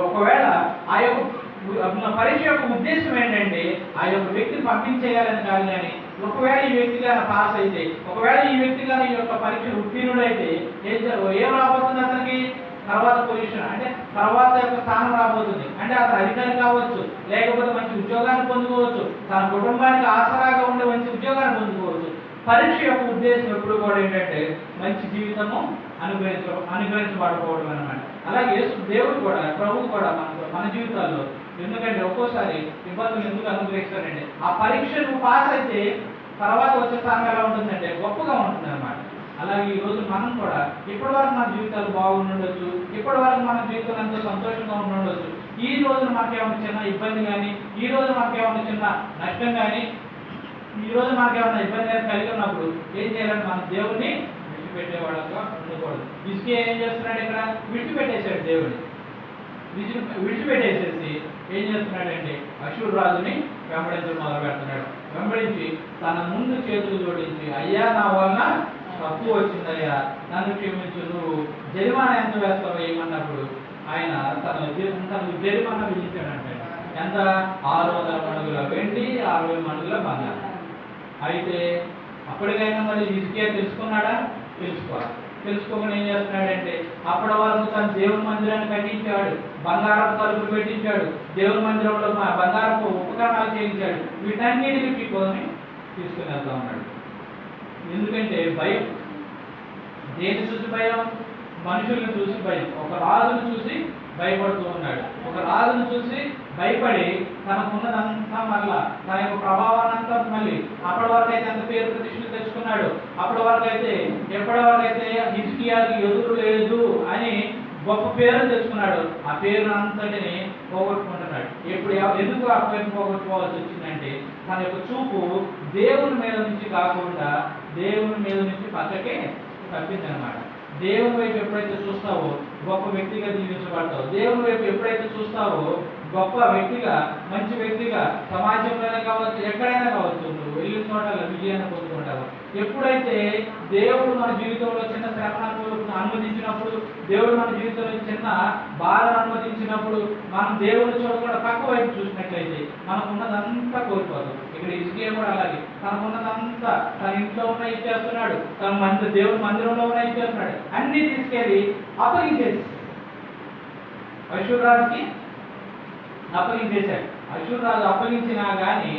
ఒకవేళ ఆ యొక్క పరీక్ష యొక్క ఉద్దేశం ఏంటంటే ఆ యొక్క వ్యక్తిని పంపించేయాలని కాదు. కానీ ఒకవేళ ఈ వ్యక్తి గాన పాస్ అయితే, ఒకవేళ ఈ వ్యక్తి గాన ఈ యొక్క పరీక్ష ఉత్తీర్ణుడైతే ఏం రాబోతుంది అతనికి, తర్వాత పొజిషన్ అంటే తర్వాత యొక్క స్థానం రాబోతుంది. అంటే అతను అధికారి కావచ్చు, లేకపోతే మంచి ఉద్యోగాన్ని పొందుకోవచ్చు, తన కుటుంబానికి ఆసరాగా ఉండే మంచి ఉద్యోగాన్ని పొందుకోవచ్చు. పరీక్ష యొక్క ఉద్దేశం ఎప్పుడు కూడా ఏంటంటే మంచి జీవితము అనుగ్రహించబడుకోవడం అన్నమాట. అలాగే దేవుడు కూడా, ప్రభువు కూడా మన జీవితాల్లో, ఎందుకంటే ఒక్కోసారి ఇబ్బందులు ఎందుకు అనుగ్రహిస్తారంటే ఆ పరీక్ష నువ్వు పాస్ అయితే తర్వాత వచ్చే స్థానం ఎలా ఉంటుందంటే గొప్పగా ఉంటుంది అన్నమాట. అలాగే ఈ రోజు మనం కూడా ఇప్పటి వరకు మన జీవితాలు బాగుండొచ్చు, ఇప్పటి వరకు మన జీవితం ఎంతో సంతోషంగా ఉండొచ్చు. ఈ రోజు మనకేమైనా చిన్న ఇబ్బంది కానీ, ఈ రోజు మనకేమైనా చిన్న నష్టం కానీ, ఈ రోజు మనకేమైనా ఇబ్బంది కానీ కలిగి ఉన్నప్పుడు ఏం చేయాలంటే మన దేవుడిని విడిచిపెట్టేవాళ్ళగా ఉండకూడదు. ఇసుకే ఏం చేస్తున్నాడు, ఇక్కడ విడిచిపెట్టేశాడు దేవుడిని. విడిచిపెట్టేసేసి ఏం చేస్తున్నాడంటే అషూరు రాజుని వెంబడించడం మొదలు పెడుతున్నాడు. వెంబడించి తన ముందు చేతులు జోడించి, అయ్యా నా వలన తప్పు వచ్చిందయ్యా, నన్ను క్షమించు, నువ్వు జరిమానా ఎంత వేస్తావు ఏమన్నప్పుడు ఆయన తనకు జరిమానా విధించాడంటే ఎంత, 600 మణుగుల వెండి, 60 మణుగుల బంగారం. అయితే అప్పటికైనా మరి హిజ్కియా తెలుసుకున్నాడా, తెలుసుకోకుండా ఏం చేస్తున్నాడంటే అప్పటి వరకు తను దేవుని మందిరాన్ని కట్టించాడు, బంగారపు తలుపులు పెట్టించాడు, దేవుని మందిరంలో బంగారపు ఉపకరణాలు చేయించాడు. వీటన్నిటిని తీసుకుని వెళ్తా ఉన్నాడు. ఎందుకంటే భయం, దేని చూసి భయం, మనుషుల్ని చూసి భయం. ఒక రాజును చూసి భయపడుతూ ఉన్నాడు. ఒక రాజును చూసి భయపడి తనకున్నదంతా మళ్ళా తన యొక్క ప్రభావాన్నంతా మళ్ళీ అప్పటి వరకు అయితే అంత పేరు ప్రతిష్టలు తెచ్చుకున్నాడు. అప్పటి వరకు అయితే ఎప్పటి వరకు అయితే హిజ్కియాకి ఎదురు లేదు అని గొప్ప పేరు తెచ్చుకున్నాడు. ఆ పేరు అంతటిని పోగొట్టుకుంటున్నాడు. ఎందుకు ఆ పేరును పోగొట్టుకోవాల్సి వచ్చిందంటే తన యొక్క చూపు దేవుని మీద నుంచి కాకుండా దేవుని మీద నుంచి పక్కకే తప్పిందనమాట. దేవుని వైపు ఎప్పుడైతే చూస్తావో గొప్ప వ్యక్తిగా దీవించబడతావు. దేవుని వైపు ఎప్పుడైతే చూస్తావో గొప్ప వ్యక్తిగా, మంచి వ్యక్తిగా, సమాజంలోనే కావచ్చు, ఎక్కడైనా కావచ్చు, నువ్వు వెళ్ళిన చోట విజయాన్ని పొందుకుంటావు. ఎప్పుడైతే దేవుడు మన జీవితంలో చిన్న శ్రమను అనుమతించినప్పుడు, దేవుడు మన జీవితంలో చిన్న బాధను అనుమతించినప్పుడు మనం దేవుడిని చూడకుండా పక్క వైపు చూసినట్లయితే మనకున్నదంతా కోల్పోతాం. ఇక్కడ హిజ్కియా కూడా అలాగే తనకున్నదంతా తన ఇంట్లో ఉన్న ఇచ్చేస్తున్నాడు, తన దేవుడి మందిరంలో ఉన్న ఇచ్చేస్తున్నాడు, అన్ని తీసుకెళ్ళి అప్పగించేసి అషూరు రాజుకి అప్పగించేశాడు. అషూరు రాజు అప్పగించినా కానీ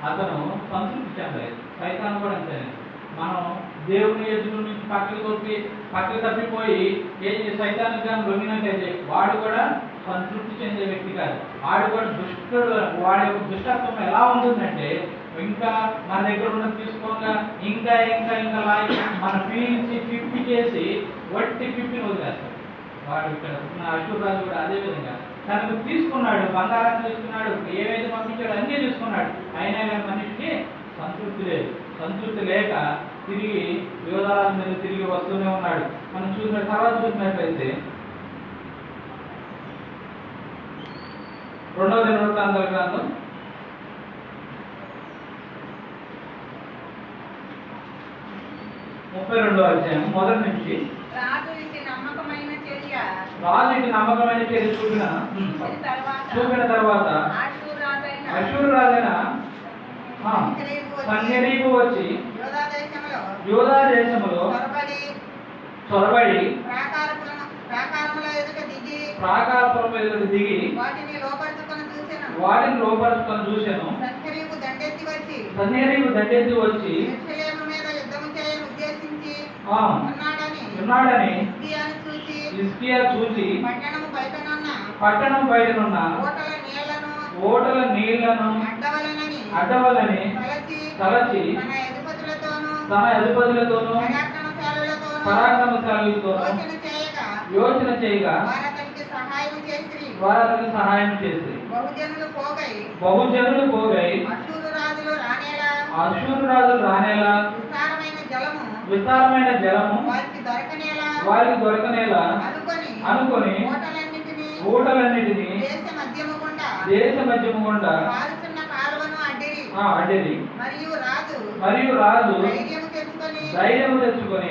అతను సంతృప్తి చెందలేదు. సైతాను కూడా అంతే. మనం దేవుని ఎదురు నుంచి పక్కకి తప్పిపోయి సైతానికి కానీ లొంగినట్లయితే వాడు కూడా సంతృప్తి చెందే వ్యక్తి కాదు. వాడు కూడా దుష్టుడు. వాడి యొక్క దుష్టత్వం ఎలా ఉంటుందంటే ఇంకా మన దగ్గర ఉన్న తీసుకోగా ఇంకా ఇంకా ఇంకా లాగి మన ఫీలింగ్స్ 50 చేసి వట్టి 50 వదిలేస్తాడు. వాడు ఇక్కడ అషూరు రాజు కూడా అదే విధంగా తనకు తీసుకున్నాడు, బంగారాన్ని తీసుకున్నాడు, ఏవైతే పంపించాడు అన్నీ తీసుకున్నాడు. అయినా కానీ మనిషికి సంతృప్తి లేదు. సంతృప్తి లేక తిరిగి యోధారాజు మీద తిరిగి వస్తూనే ఉన్నాడు. మనం చూసిన తర్వాత చూసినట్లయితే 2వ దినవృత్తాంతాల గ్రంథం 32వ అధ్యాయం మొదటి నుంచి రాజు ఇంటి నమ్మకమైన చర్య చూపిన తర్వాత అషూరు రాజైన సన్హెరీబు వచ్చి యోధా దేశములో చొరబడి ప్రాకారపురం ఎదుట దిగి వాటిని లోపరుచుకొని చూశాను. సన్హెరీబు దండెత్తి వచ్చి ఉన్నాడని హిజ్కియా చూసి పట్టణం బయటనున్న ఓటల నీళ్లను అడ్డవలని తలచి తన అధిపతులతోనూ పరాక్రమశాలులతో యోచన చేయగా వారు అతనికి సహాయం చేసి బహుజనులు పోగై అశూరు రాజులు రానేలా విస్తారమైన జలము వారికి దొరకనేలా అనుకొని ఊటలన్నిటిని దేశ మధ్యము గుండా అడ్డిరి. మరియు రాజు ధైర్యం తెచ్చుకొని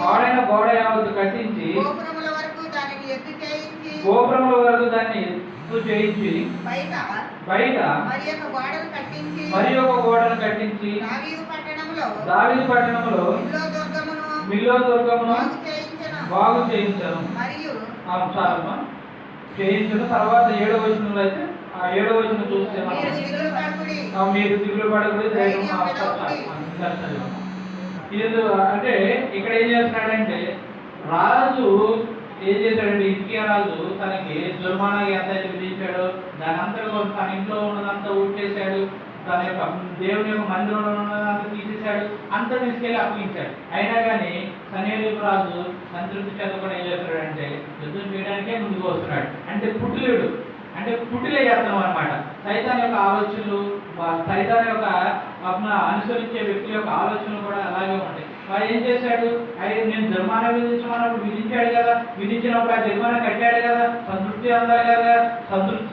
పాడైన గోడ యావత్తు కట్టించి గోపురముల వరకు దాన్ని ఎత్తు చేయించి బయట మరి ఒక గోడను కట్టించి దావీదు పట్టణంలో మిల్లో దుర్గమును బాగు చేయించను. చేయించను. తర్వాత 7వ వచనంలో అయితే ఆ 7వ వచనం చూస్తే మీరు దిగులు పడకూడదు అంటే ఇక్కడ ఏం చేస్తున్నాడంటే రాజు ఏం చేశాడంటే హిజ్కియా రాజు తనకి జుర్మానా ఎంత అయితే విధించాడో దాని అంతా తన ఇంట్లో ఉన్నదంతా ఊడ్చేశాడు. తన యొక్క దేవుని యొక్క మందిరంలో ఉన్నదంతా తీసేశాడు. అంతా తీసుకెళ్ళి అప్పగించాడు. అయినా కానీ సన్హెరీబు రాజు సంతృప్తి చెందకుండా ఏం చేస్తాడంటే యుద్ధం చేయడానికే ముందుకు వస్తున్నాడు. అంటే పుట్టులేడు, అంటే పుట్టిలే చేస్తాం అనమాట. సైతాన్ యొక్క ఆలోచనలు, సైతాన్ యొక్క అనుసరించే వ్యక్తుల యొక్క ఆలోచనలు కూడా అలాగే ఉంటాయి. వాడు ఏం చేశాడు? నేను జరిమానా విధించమన్నప్పుడు విధించాడు కదా, విధించినప్పుడు ఆ జరిమానా కట్టాడు కదా, సంతృప్తి చెందాలి కదా, సంతృప్తి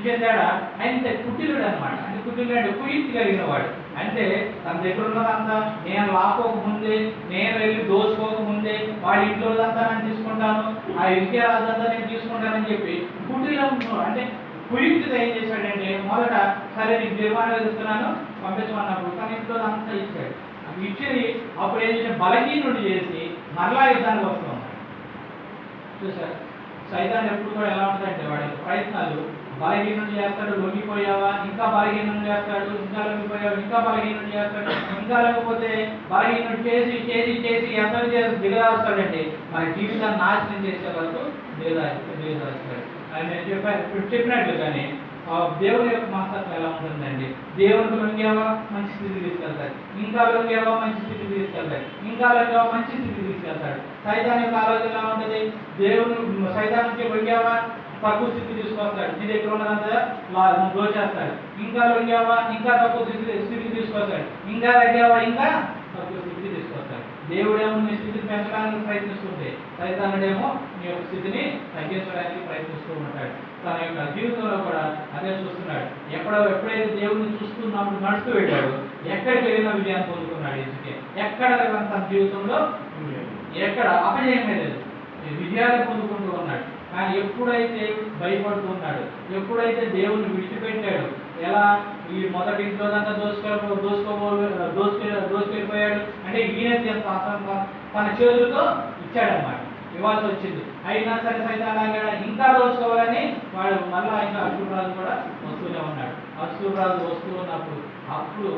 చెందాడా? ఆయన పుట్టిలుడు అనమాట. అంటే పుట్టిలుడు కుయుక్తి కలిగిన వాడు. అంటే తన దగ్గర ఉన్నదంతా నేను లాక్కోకముందే, నేను వెళ్ళి దోచుకోకముందే వాడి ఇంట్లోదంతా నేను తీసుకుంటాను, ఆ హిజ్కియా రాజంతా నేను తీసుకుంటానని చెప్పి పుట్టిలో అంటే కుయుక్తితో ఏం చేశాడంటే మొదట సరే నీకు జరిమానా విధిస్తున్నాను పంపించమన్నప్పుడు తన ఇంట్లో అంతా ఇచ్చాడు. ఇచ్చి అప్పుడు ఏం చేసిన బలహీనుడు చేసి మరలా యుద్ధానికి వస్తూ ఉన్నాడు. చూసారు సైతాన్ ఎప్పుడు కూడా ఎలా ఉంటుందంటే వాడి ప్రయత్నాలు బలహీనుడు చేస్తాడు, లొంగిపోయావా ఇంకా బలహీనుడు చేస్తాడు, ఇంకా లొంగిపోయావా ఇంకా బలహీనుడు చేస్తాడు, ఇంకా లేకపోతే బలహీనుడు చేసి చేసి చేసి ఎంతని చేసి దిగదాస్తాడంటే మన జీవితాన్ని నాశనం చేసే వరకు దిగదాస్తాడు. అని నేను చెప్పినట్లు కానీ దేవుని యొక్క మనస్తత్వం ఎలా ఉంటుందండి? దేవునికి లొంగావా మంచి స్థితికి తీసుకెళ్తాడు, ఇంకా లొంగావా మంచి స్థితికి తీసుకెళ్తాడు, ఇంకా లొంగావా మంచి స్థితికి తీసుకెళ్తాడు. సైతాన్ యొక్క ఆలోచన ఎలా ఉంటుంది? దేవుని సైతానికి లొంగావా తక్కువ స్థితి తీసుకొస్తాడు, నీ దగ్గర ఉన్నదంతా దోచేస్తాడు. ఇంకా లొంగావా ఇంకా తక్కువ స్థితికి తీసుకొస్తాడు, ఇంకా తగ్గావా ఇంకా తక్కువ స్థితికి తీసుకొస్తాడు. దేవుడేమో నీ స్థితిని పెంచడానికి ప్రయత్నిస్తుంటే సైతానుడేమో నీ యొక్క స్థితిని తగ్గించడానికి ప్రయత్నిస్తూ ఉంటాడు. తన యొక్క జీవితంలో కూడా అదే చూస్తున్నాడు. ఎప్పుడైతే దేవుడిని చూస్తున్నప్పుడు నడుస్తూ వెళ్ళాడు, ఎక్కడికి వెళ్ళిన విజయాన్ని పొందుకున్నాడు. ఎక్కడ తన జీవితంలో ఎక్కడ అపజయమే లేదు, విజయాలు పొందుకుంటూ ఉన్నాడు. కానీ ఎప్పుడైతే భయపడుతూ ఉన్నాడు, ఎప్పుడైతే దేవుణ్ణి విడిచిపెట్టాడు, ఎలా ఈ మొదటి ఇంట్లోదంతా దోసుకెళ్ళిపోయాడు అంటే ఈయన తన చేతులతో ఇచ్చాడనమాట, ఇవ్వాల్సి వచ్చింది. అయినా సరే సైతాన్ ఇంకా దోచుకోవాలని వాడు మళ్ళా ఇంకా అశూరు రాజు కూడా వస్తూనే ఉన్నాడు. అశూరు రాజు వస్తూ ఉన్నప్పుడు అప్పుడు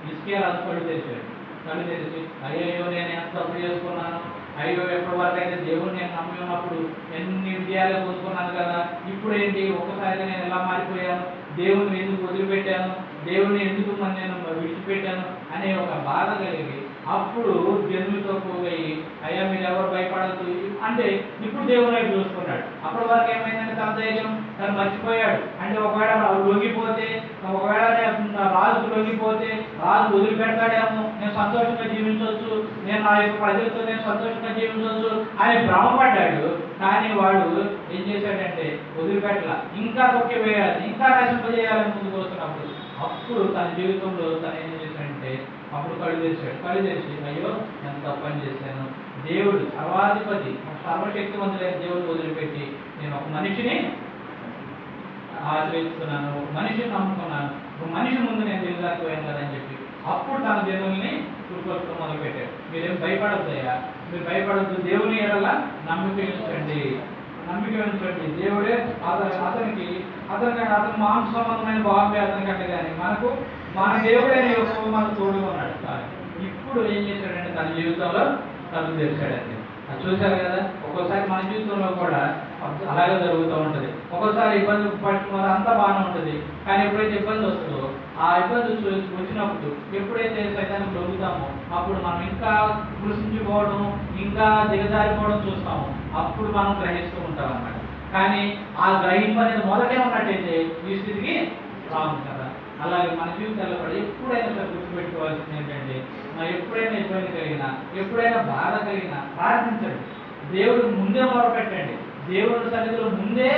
హిజ్కియా రాజు కళ్ళు తెరిచి అయ్యో నేను ఎంత తప్పు చేసుకున్నాను, అయ్యో ఎప్పటి వరకు అయితే దేవుణ్ణి నేను నమ్మి ఉన్నప్పుడు ఎన్ని విజయాలు పొందుకున్నాను కదా, ఇప్పుడు ఏంటి ఒక్కసారిగా నేను ఎలా మారిపోయాను, దేవుణ్ణి ఎందుకు వదిలిపెట్టాను, దేవుణ్ణి ఎందుకు నేను విడిచిపెట్టాను అనే ఒక బాధ కలిగి అప్పుడు జనులతో పోయి అయ్యా మీరు ఎవరు భయపడద్దు అంటే ఇప్పుడు దేవుని వైపు చూసుకున్నాడు. అప్పటి వరకు ఏమైందంటే తన ధైర్యం తను మర్చిపోయాడు. అంటే ఒకవేళ లొంగిపోతే, ఒకవేళ రాజు లొంగిపోతే రాజు వదిలిపెడతాడేమో, నేను సంతోషంగా జీవించవచ్చు, నేను నా యొక్క ప్రజలతో నేను సంతోషంగా జీవించవచ్చు అని భ్రమపడ్డాడు. కానీ వాడు ఏం చేశాడంటే వదిలిపెట్టలా, ఇంకా తొక్కి వేయాలి, ఇంకా నశింపజేయాలని ముందుకు వస్తున్నప్పుడు అప్పుడు తన జీవితంలో తను ఏం చేశాడంటే అప్పుడు కళ్ళు తెరిచి అయ్యో నేను తప్పని చేశాను, దేవుడు సర్వాధిపతి సర్వశక్తివంతులైన దేవుడు వదిలిపెట్టి నేను ఒక మనిషిని ఆశ్రయిస్తున్నాను, ఒక మనిషిని నమ్ముకున్నాను, ఒక మనిషి ముందు నేను దిగజారిపోయాను కదా అని చెప్పి అప్పుడు తన జనుల్ని చూసుకోవడం మొదలుపెట్టాడు. మీరేం భయపడద్దయ్యా, మీరు భయపడద్దు, దేవుని ఎడల నమ్మిక ఉంచండి. దేవుడే అతని మాంస సంబంధమైన బాబు అతనికి అంటే కానీ మన దేవుడే మనకు తోడుగా ఉన్నాడు. ఇప్పుడు ఏం చేశాడంటే తన జీవితంలో కళ్ళు తెరిచాడండి. అది చూశారు కదా. ఒక్కోసారి మన జీవితంలో కూడా అలాగే జరుగుతూ ఉంటుంది. ఒక్కోసారి ఇబ్బంది పట్టుకున్న అంతా బాగానే ఉంటుంది, కానీ ఎప్పుడైతే ఇబ్బంది వస్తుందో ఆ ఇబ్బంది వచ్చినప్పుడు ఎప్పుడైతే సైతానికి లొంగుతామో అప్పుడు మనం ఇంకా కృషించుకోవడం, ఇంకా దిగజారిపోవడం చూస్తాము. అప్పుడు మనం గ్రహిస్తూ ఉంటాం అన్నమాట. కానీ ఆ గ్రహింపు అనేది మొదటే ఉన్నట్టయితే ఈ స్థితికి రాము కదా. అలాగే మన జీవితాల్లో కూడా ఎప్పుడైనా సరే గుర్తుపెట్టుకోవాల్సింది ఏంటంటే, ఎప్పుడైనా ఇబ్బంది కలిగినా, ఎప్పుడైనా బాధ కలిగినా ప్రార్థించండి. దేవుడికి ముందే మొరపెట్టండి. దేవుడి సన్నిధిలో ముందే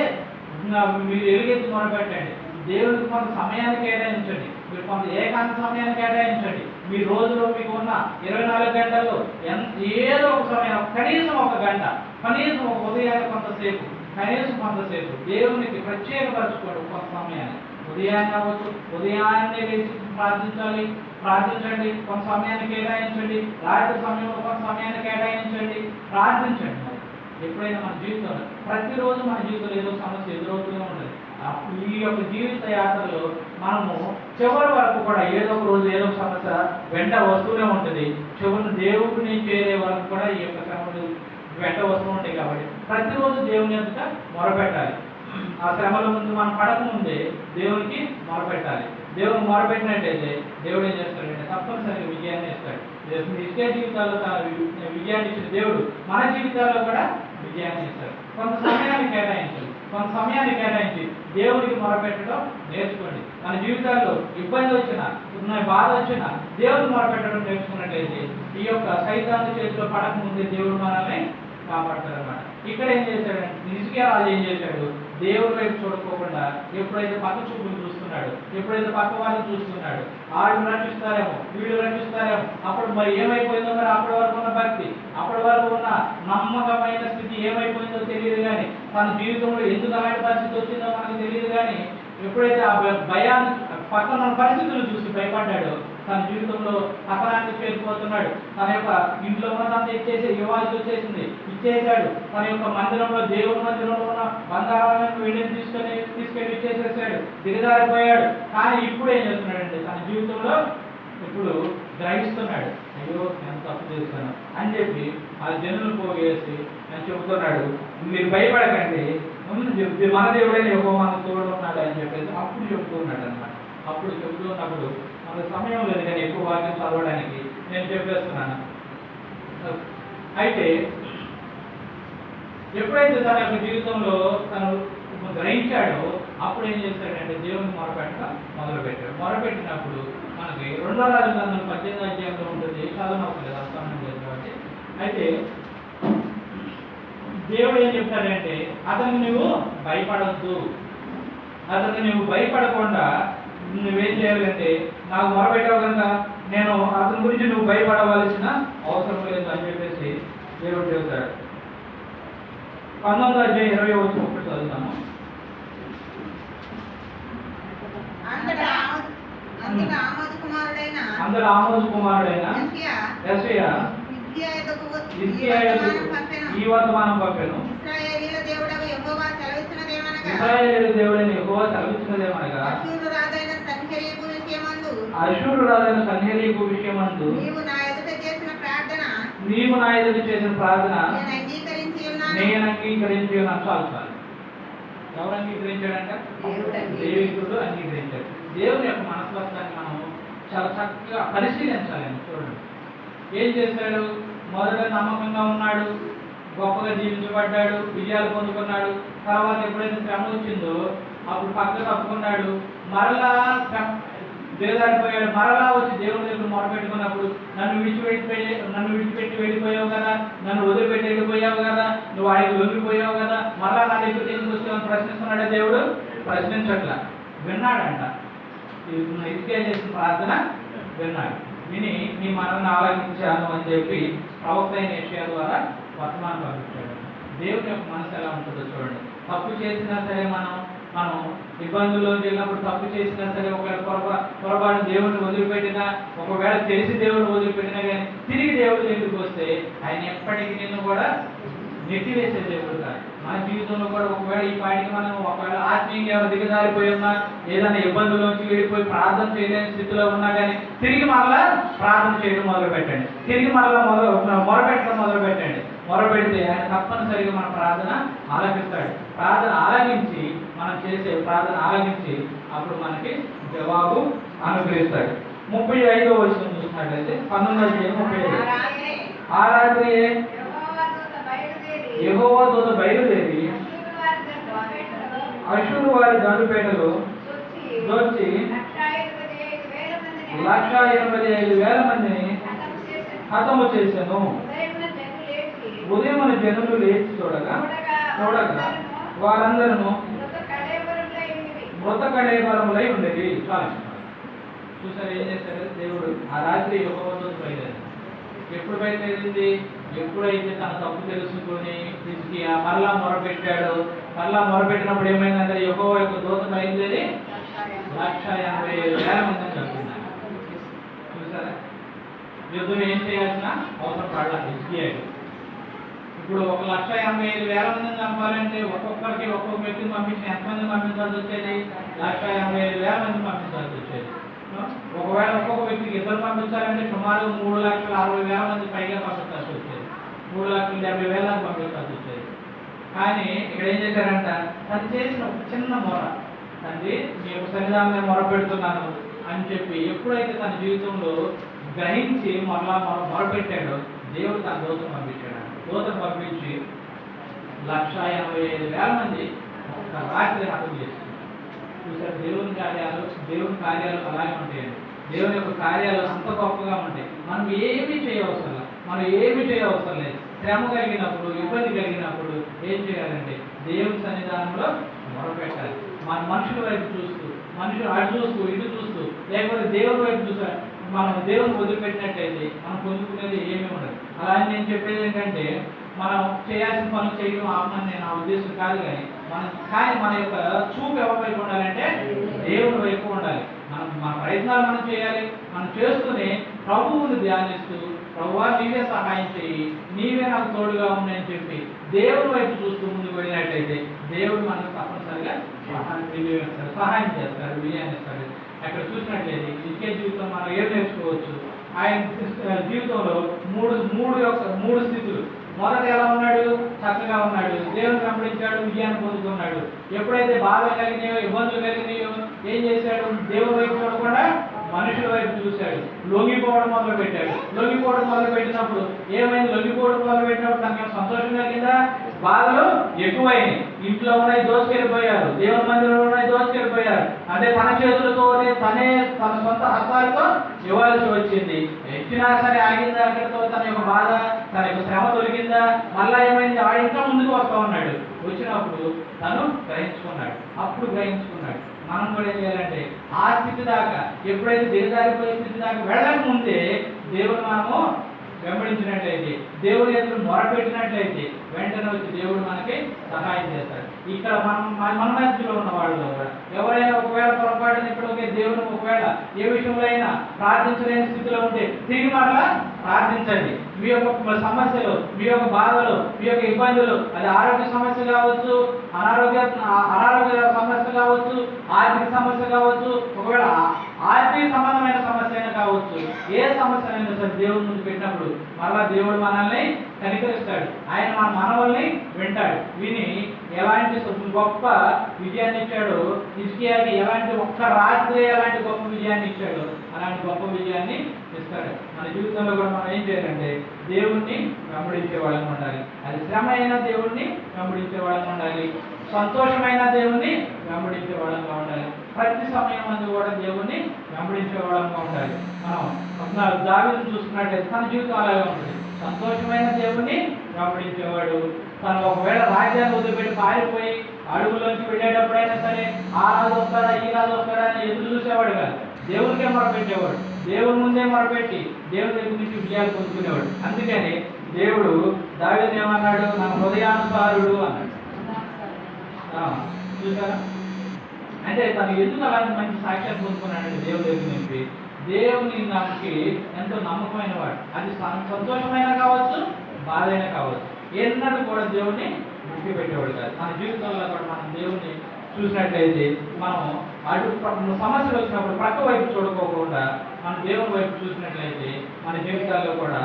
మీరు ఎలుగెత్తి మొరపెట్టండి. దేవుడికి కొంత సమయాన్ని కేటాయించండి. మీరు కొంత ఏకాంత సమయాన్ని కేటాయించండి. మీ రోజులో మీకు ఉన్న 24 గంటల్లో ఏదో ఒక సమయం, కనీసం ఒక గంట, కనీసం ఒక ఉదయాన్ని కొంతసేపు, కనీసం కొంతసేపు దేవునికి ప్రత్యేకపరచుకోండి. కొంత సమయాన్ని ఉదయాన్నే అవ్వచ్చు, ఉదయాన్నే లేచి ప్రార్థించండి. కొంత సమయాన్ని కేటాయించండి. రాత్రి సమయంలో కొంత సమయాన్ని కేటాయించండి. ప్రార్థించండి. మరి ఎప్పుడైనా మన జీవితంలో ప్రతిరోజు మన జీవితంలో ఏదో సమస్య ఎదురవుతూనే ఉంటుంది. ఈ యొక్క జీవిత యాత్రలో మనము చివరి వరకు కూడా ఏదో ఒక రోజు ఏదో ఒక సమస్య వెంట వస్తూనే ఉంటుంది. చివరి దేవుడిని చేరే వరకు కూడా ఈ యొక్క శ్రమలు వెంట వస్తూ ఉంటాయి. కాబట్టి ప్రతిరోజు దేవుని యొక్క మొరపెట్టాలి. ఆ శ్రమల ముందు మనం పడకముందే దేవునికి మొరపెట్టాలి. దేవుని మొరపెట్టినట్టయితే దేవుడు ఏం చేస్తాడంటే తప్పనిసరిగా విజయాన్ని ఇస్తాడు. నిత్య జీవితాల్లో విజయాన్ని ఇచ్చిన దేవుడు మన జీవితాల్లో కూడా విజయాన్ని ఇస్తాడు. కొంత సమయాన్ని కేటాయించి దేవుడికి మొరపెట్టడం నేర్చుకోండి. మన జీవితాల్లో ఇబ్బంది వచ్చినా, బాధ వచ్చినా దేవుడికి మొరపెట్టడం నేర్చుకున్నట్లయితే ఈ యొక్క సైతాను చేతిలో పడకముందే దేవుడు మనల్ని కాపాడతారన్నమాట. ఇక్కడ ఏం చేశాడంటే హిజ్కియా రాజు ఏం చేశాడు, దేవుడి వైపు చూడకోకుండా ఎప్పుడైతే పక్క చూపులు చూస్తున్నాడు, ఎప్పుడైతే పక్క వాళ్ళని చూస్తున్నాడు, వాళ్ళు రక్షిస్తారేమో, వీళ్ళు రక్షిస్తారేమో, అప్పుడు మరి ఏమైపోయిందో, మరి అప్పటి వరకు ఉన్న భక్తి, అప్పటి వరకు ఉన్న నమ్మకమైన స్థితి ఏమైపోయిందో తెలియదు. కానీ తన జీవితంలో ఎందుకు అలాంటి పరిస్థితి వచ్చిందో మనకు తెలియదు. కానీ ఎప్పుడైతే ఆ భయాన్ని, పక్కన పరిస్థితులు చూసి భయపడ్డాడో తన జీవితంలో పతనానికి చేరిపోతున్నాడు. తన యొక్క ఇంట్లో ఉన్నదంతా ఇవ్వాల్సి ఇచ్చేసాడు. తన యొక్క మందిరంలో, దేవుడి మందిరంలో ఉన్న బంగారాలను వెండిని తీసుకెళ్ళి ఇచ్చేసేసాడు. దిగజారిపోయాడు. కానీ ఇప్పుడు ఏం చేస్తున్నాడంటే తన జీవితంలో ఇప్పుడు గ్రహిస్తున్నాడు, అయ్యో నేను తప్పు చేశాను అని చెప్పి ఆ జనులు పోగేసి అని చెబుతున్నాడు. మీరు భయపడకండి, మన దేవుడైన యెహోవా మనకు తోడు ఉన్నాడు అని చెప్పేసి అప్పుడు చెబుతూ ఉన్నాడు అనమాట. అప్పుడు చెబుతూ ఉన్నప్పుడు మనకు సమయం లేదు కానీ ఎక్కువ వాక్యం చదవడానికి నేను చెప్పేస్తున్నాను. అయితే ఎప్పుడైతే తన యొక్క జీవితంలో తను గ్రహించాడో అప్పుడు ఏం చేస్తాడంటే దేవుని మొదలుపెట్టాడు. మొదలుపెట్టినప్పుడు మనకి 2వ రాజుల 18వ అధ్యాయంలో ఉంటుంది. చదవనవసరం అర్థం లేదు కాబట్టి. అయితే దేవుడు ఏం చెప్తాడంటే అతనికి నువ్వు భయపడద్దు. అతనికి నువ్వు భయపడకుండా నువ్వేం చేయాలంటే నాకు మొరపెట్టావు కనుక నేను అతని గురించి నువ్వు భయపడవలసిన అవసరం లేదు అని చెప్పేసి దేవుడు చెబుతాడు. 19వ అధ్యాయం 20వ వచనం చదువుతాము. అందరూ ఆమోదు కుమారుడైన యెషయా ఈ వర్తమానం పంపెను. ఇశ్రాయేలీయుల దేవుడైన యెహోవా సెలవిచ్చినదేమనగా అష్షూరు రాజైన సన్హెరీబు విషయమందు నీవు నా ఎదుట చేసిన ప్రార్థన నేను అంగీకరించి ఉన్నాను. చాలు. ఎవరు అంగీకరించాడంట? దేవుడు అంగీకరించాడు. దేవుని యొక్క మనస్తత్వాన్ని మనం చాలా చక్కగా పరిశీలించాలని చూడండి. ఏం చేశాడు? మొదట నమ్మకంగా ఉన్నాడు, గొప్పగా జీవించబడ్డాడు, విజయాలు పొందుకున్నాడు. తర్వాత ఎప్పుడైతే శ్రమ వచ్చిందో అప్పుడు పక్కకు తప్పుకున్నాడు. మరలా దిగజారిపోయాడు. మరలా వచ్చి దేవుని దగ్గర మొరపెట్టుకున్నప్పుడు నన్ను విడిచిపెట్టి వెళ్ళిపోయావు కదా, నన్ను వదిలిపెట్టి వెళ్ళిపోయావు కదా, నువ్వు ఆయనకు లొంగిపోయావు కదా, మరలా నా దగ్గర ఎందుకు వచ్చావని ప్రశ్నిస్తున్నాడే దేవుడు? ప్రశ్నించట్లా, విన్నాడంట. హిజ్కియా చేసిన ప్రార్థన విన్నాడు. విని నీ మనల్ని ఆలోచించాను అని చెప్పి ప్రవక్త అయిన యెషయా ద్వారా వర్తమానం పంపించాడు. దేవుని యొక్క మనసు ఎలా ఉంటుందో చూడండి. తప్పు చేసినా సరే మనం ఇబ్బందుల్లో వెళ్ళినప్పుడు తప్పు చేసినా సరే, ఒకవేళ పొరపాటు దేవుడిని వదిలిపెట్టినా, ఒకవేళ తెలిసి దేవుడిని వదిలిపెట్టినా కానీ తిరిగి దేవుడి దగ్గరికి వస్తే ఆయన ఎప్పటికీ నిన్ను కూడా నెట్టివేసే దేవుడు కాదు. మన జీవితంలో కూడా ఒకవేళ ఈ పాటికి మనం ఒకవేళ ఆత్మీయంగా దిగజారిపోయి ఉన్నా, ఏదైనా ఇబ్బందుల్లోంచి వెళ్ళిపోయి ప్రార్థన చేయలేని స్థితిలో ఉన్నా కానీ తిరిగి మరలా ప్రార్థన చేయడం మొదలు పెట్టండి. తిరిగి మరలా మొరపెట్టడం మొదలు పెట్టండి. మొరపెడితే ఆయన తప్పనిసరిగా మన ప్రార్థన ఆలకిస్తాడు. ప్రార్థన ఆలకించి మనం చేసే ప్రార్థన ఆలకించి అప్పుడు మనకి జవాబు అనుగ్రహిస్తాడు. 35వ వచనం చూసినట్లయితే 19:35 ఆ రాత్రి యెహోవా దూత బయలుదేరి అషూరు వారి దండుపేటలో దోచి 185,000 మందిని హతము చేశాను. ఉదయమున జనులు లేచి చూడగా వారందరూ మృత కళేబరములై ఉండేది. చూసారు ఏం చేశారు దేవుడు? ఆ రాత్రి యెహోవాతో బయలుదేరాడు. ఎప్పుడు బయలుదేరింది? ఎప్పుడైతే తన తప్పు తెలుసుకొని హిజ్కియా మరలా మొరపెట్టాడు. మరలా మొరపెట్టినప్పుడు ఏమైందంటే యెహోవా యొక్క దూత బయలుదేరి 185,000 మందిని చంపింది. చూసారా? యుద్ధం ఏం చేయాల్సిన అవసరం పడాల హిజ్కియాకి. ఇప్పుడు 185,000 మందిని చంపాలంటే ఒక్కొక్కరికి ఒక్కొక్క వ్యక్తిని పంపించి ఎంతమంది పంపించాల్సి వచ్చేది? 185,000 మందిని పంపించాల్సి వచ్చేది. ఒకవేళ ఒక్కొక్క వ్యక్తికి ఇద్దరు పంపించాలంటే సుమారు 3,60,000 మంది పైగా పంపించాల్సి వచ్చేది. 3,70,000 దాకా పంపించాల్సి వచ్చేది. కానీ ఇక్కడ ఏం చేశారంట? తను చేసిన ఒక చిన్న మొర, తండ్రి మీ యొక్క సన్నిధానం మొర పెడుతున్నాను అని చెప్పి ఎప్పుడైతే తన జీవితంలో గ్రహించి మొరపెట్టాడో దేవుడు తన దూతను పంపించాడు. దూతను పంపించి 185,000 మంది ఒక రాత్రి హతం చేశారు. చూసారు? దేవుని కార్యాలు అలాగే ఉంటాయండి. దేవుని యొక్క కార్యాలు అంత గొప్పగా ఉంటాయి. మనం ఏమీ చేయవసరం లేదు. మనం ఏమీ చేయవసరం లేదు. శ్రమ కలిగినప్పుడు, ఇబ్బంది కలిగినప్పుడు ఏం చేయాలంటే దేవుని సన్నిధానంలో మొరపెట్టాలి. మన మనుషుల వైపు చూస్తూ, మనుషులు అటు చూస్తూ ఇటు చూస్తూ, లేకపోతే దేవుని వైపు చూస్తూ మనం దేవుని వదిలిపెట్టినట్టయితే మనం పొందుకునేది ఏమీ ఉండదు. అలా అని నేను చెప్పేది ఏంటంటే మనం చేయాల్సిన పనులు చేయడం ఆపమని నేను నా ఉద్దేశం కాదు. కానీ మన యొక్క చూపు ఎవరి వైపు ఉండాలంటే దేవుని వైపు ఉండాలి. మన ప్రయత్నాలు మనం చేయాలి. మనం చేస్తూనే ప్రభువుని ధ్యానిస్తూ, ప్రభువా నీవే సహాయం చేయి, నీవే నాకు తోడుగా ఉన్నాయని చెప్పి దేవుని వైపు చూస్తూ ముందుకు వెళ్ళినట్టయితే దేవుడు మనకు తప్పనిసరిగా సహాయం చేస్తాడు, విజయాన్ని ఇస్తాడు. అక్కడ చూసినట్లయితే నిత్య జీవితం మనం ఏం నేర్చుకోవచ్చు? ఆయన జీవితంలో మూడు స్థితులు. మొదట ఎలా ఉన్నాడు? చక్కగా ఉన్నాడు, దేవుని వెంబడించాడు, విజయాన్ని పొందుకున్నాడు. ఎప్పుడైతే బాధలు కలిగినాయో, ఇబ్బందులు కలిగినాయో ఏం చేశాడు? దేవుని వైపు చూడకుండా మనుషుల వైపు చూశాడు. లొంగిపోవడం మొదలు పెట్టాడు. లొంగిపోవడం మొదలు పెట్టినప్పుడు ఏమైంది? లొంగిపోవడం మొదలు పెట్టినప్పుడు తనకి సంతోషం కలిగిందా? బాధలు ఎక్కువైనాయి. ఇంట్లో ఉన్నాయి దోచుకెళ్ళిపోయారు, దేవుని మందిరంలో ఉన్నాయి దోచుకెళ్ళిపోయారు. అంటే తన చేతులతోనే తన సొంత హస్తాలతో ఇవ్వాల్సి వచ్చింది. ఎక్కినా సరే ఆగిందా? అక్కడితో తన యొక్క బాధ, తన యొక్క శ్రమ తొలగిందా? మళ్ళా ఏమైంది? వాడు ఇంకా ముందుకు వస్తూ ఉన్నాడు. వచ్చినప్పుడు తను గ్రహించుకున్నాడు. అప్పుడు గ్రహించుకున్నాడు. మనం కూడా ఏం చేయాలంటే ఆ స్థితి దాకా, ఎప్పుడైతే దిగజారిపోయే స్థితి దాకా వెళ్ళక ముందే దేవుడు మనము వెంబడించినట్లయితే, దేవుడి ఎదురు మొరపెట్టినట్లయితే వెంటనే వచ్చి దేవుడు మనకి సహాయం చేస్తాడు. ఇక్కడ మన మధ్యలో ఉన్న వాళ్ళు ఎవరైనా ఒకవేళ పొరపాటున ఇక్కడ దేవుని ఒకవేళ ఏ విషయంలో అయినా ప్రార్థించలేని స్థితిలో ఉంటే తిరిగి మరలా ప్రార్థించండి. మీ యొక్క సమస్యలు, మీ యొక్క బాధలు, మీ యొక్క ఇబ్బందులు, అది ఆరోగ్య సమస్య కావచ్చు, అనారోగ్య సమస్య కావచ్చు, ఆర్థిక సమస్య కావచ్చు, ఒకవేళ ఆర్థిక సంబంధమైన సమస్య అయినా కావచ్చు, ఏ సమస్య అయినా సరే దేవుడి ముందు పెట్టినప్పుడు మరలా దేవుడు మనల్ని కనికరిస్తాడు. ఆయన మన మనవల్ని వింటాడు. విని ఎలాంటి గొప్ప విజయాన్ని ఇచ్చాడు హిజ్కియాకి, ఎలాంటి ఒక్క రాత్రి ఎలాంటి గొప్ప విజయాన్ని ఇచ్చాడు, అలాంటి గొప్ప విజయాన్ని ఇస్తాడు. మన జీవితంలో కూడా మనం ఏం చేయాలంటే దేవుణ్ణి వెంబడించే వాళ్ళని ఉండాలి. అది శ్రమ అయినా దేవుణ్ణి వెంబడించే వాళ్ళని ఉండాలి, సంతోషమైన దేవుణ్ణి వెంబడించే వాళ్ళంగా ఉండాలి. ప్రతి సమయం మంది కూడా దేవుణ్ణి వెంబడించే వాళ్ళంగా ఉండాలి. మనం దావీదును చూసుకున్నట్టయితే తన జీవితం అలాగే ఉంటుంది. సంతోషమైన దేవుణ్ణి వెంబడించేవాడు. తను ఒకవేళ రాజ్యాన్ని వదిలిపెట్టి పారిపోయి అడుగులోంచి వెళ్ళేటప్పుడైనా సరే ఆ రాజు వస్తాడా ఈ రాజు వస్తాడా అని ఎదురు చూసేవాడు కాదు. దేవునికే మొరపెట్టేవాడు. దేవుని ముందే మొరపెట్టి దేవుని దగ్గర నుంచి విజయాలు పొందుకునేవాడు. అందుకని దేవుడు దావీదుని ఏమన్నాడు? నా హృదయానుసారుడు అన్నాడు. చూసారా? అంటే తను ఎందుకు అలాంటి మంచి సాక్ష్యం పొందుకున్నాడంటే దేవుడి దగ్గర నుంచి దేవుని నాకు ఎంతో నమ్మకమైన వాడు. అది సంతోషమైన కావచ్చు, బాధ అయినా కావచ్చు, ఎన్నడూ కూడా దేవుడిని విడిచిపెట్టేవాడు కాదు. మన జీవితంలో కూడా మనం దేవుణ్ణి చూసినట్లయితే మనం అటు సమస్యలు వచ్చినప్పుడు ప్రక్క వైపు చూడుకోకుండా మన దేవుని వైపు చూసినట్లయితే మన జీవితాల్లో కూడా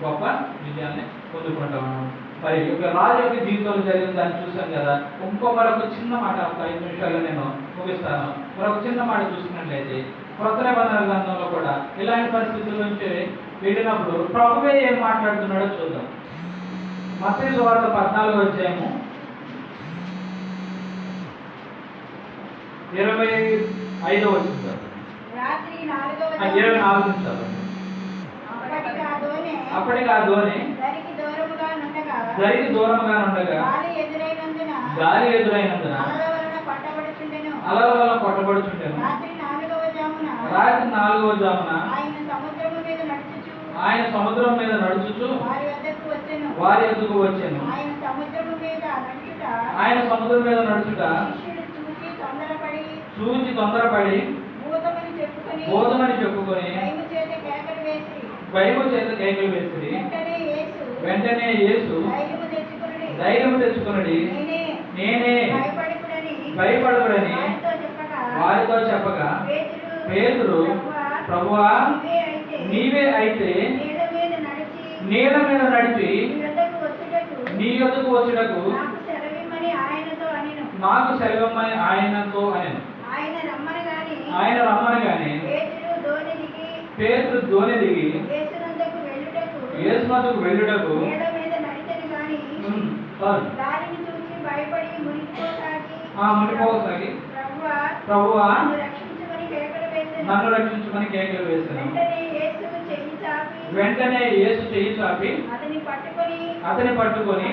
గొప్ప విజయాన్ని పొందుకుంటాము. మరి ఒక రాజు యొక్క జీవితంలో జరిగిన దాన్ని చూసాం కదా. మరొక చిన్న మాట, ఒక 5 నిమిషాల్లో నేను ముగిస్తాను. మరొక చిన్న మాట చూసినట్లయితే కొత్త నిబంధన గ్రంథంలో కూడా ఇలాంటి పరిస్థితుల నుంచి వెళ్ళినప్పుడు ప్రభువే ఏం మాట్లాడుతున్నాడో చూద్దాం. మత్తయి సువార్త 14వ అధ్యాయము 25వ వచనం. రాత్రి 4వ 24 నిమిషాలు. అప్పటికి ఆ దోణి దరికి దూరముగా నుండగా గాలి ఎదురైనందున అలల వలన కొట్టబడుచుండెను. రాత్రి 4వ జామున ఆయన సముద్రం మీద నడుచుచు వారి ఎదుగు వచ్చెను. ఆయన సముద్రం మీద నడుచుట చూచి తొందరపడి భూతమని చెప్పుకొని భయము చేత కేకలు వేసిరి. వెంటనే యేసు ధైర్యము తెచ్చుకుని నేనే భయపడకుడని వారితో చెప్పగా పేతురు ప్రభువా నీవే అయితే నీళ్ళ మీద నడిచి నీ యొద్దకు వచ్చుటకు నాకు సెలవిమ్మని ఆయనతో అనెను. ఆయన రమ్మని గాని పేతురు దోణి దిగి యేసునొద్దకు వెళ్ళుటకు మునిపోసాగి ప్రభువా నన్ను రక్షించుమని కేకలు వేశాను. వెంటనే యేసు చెయ్యి చాపి అతని పట్టుకొని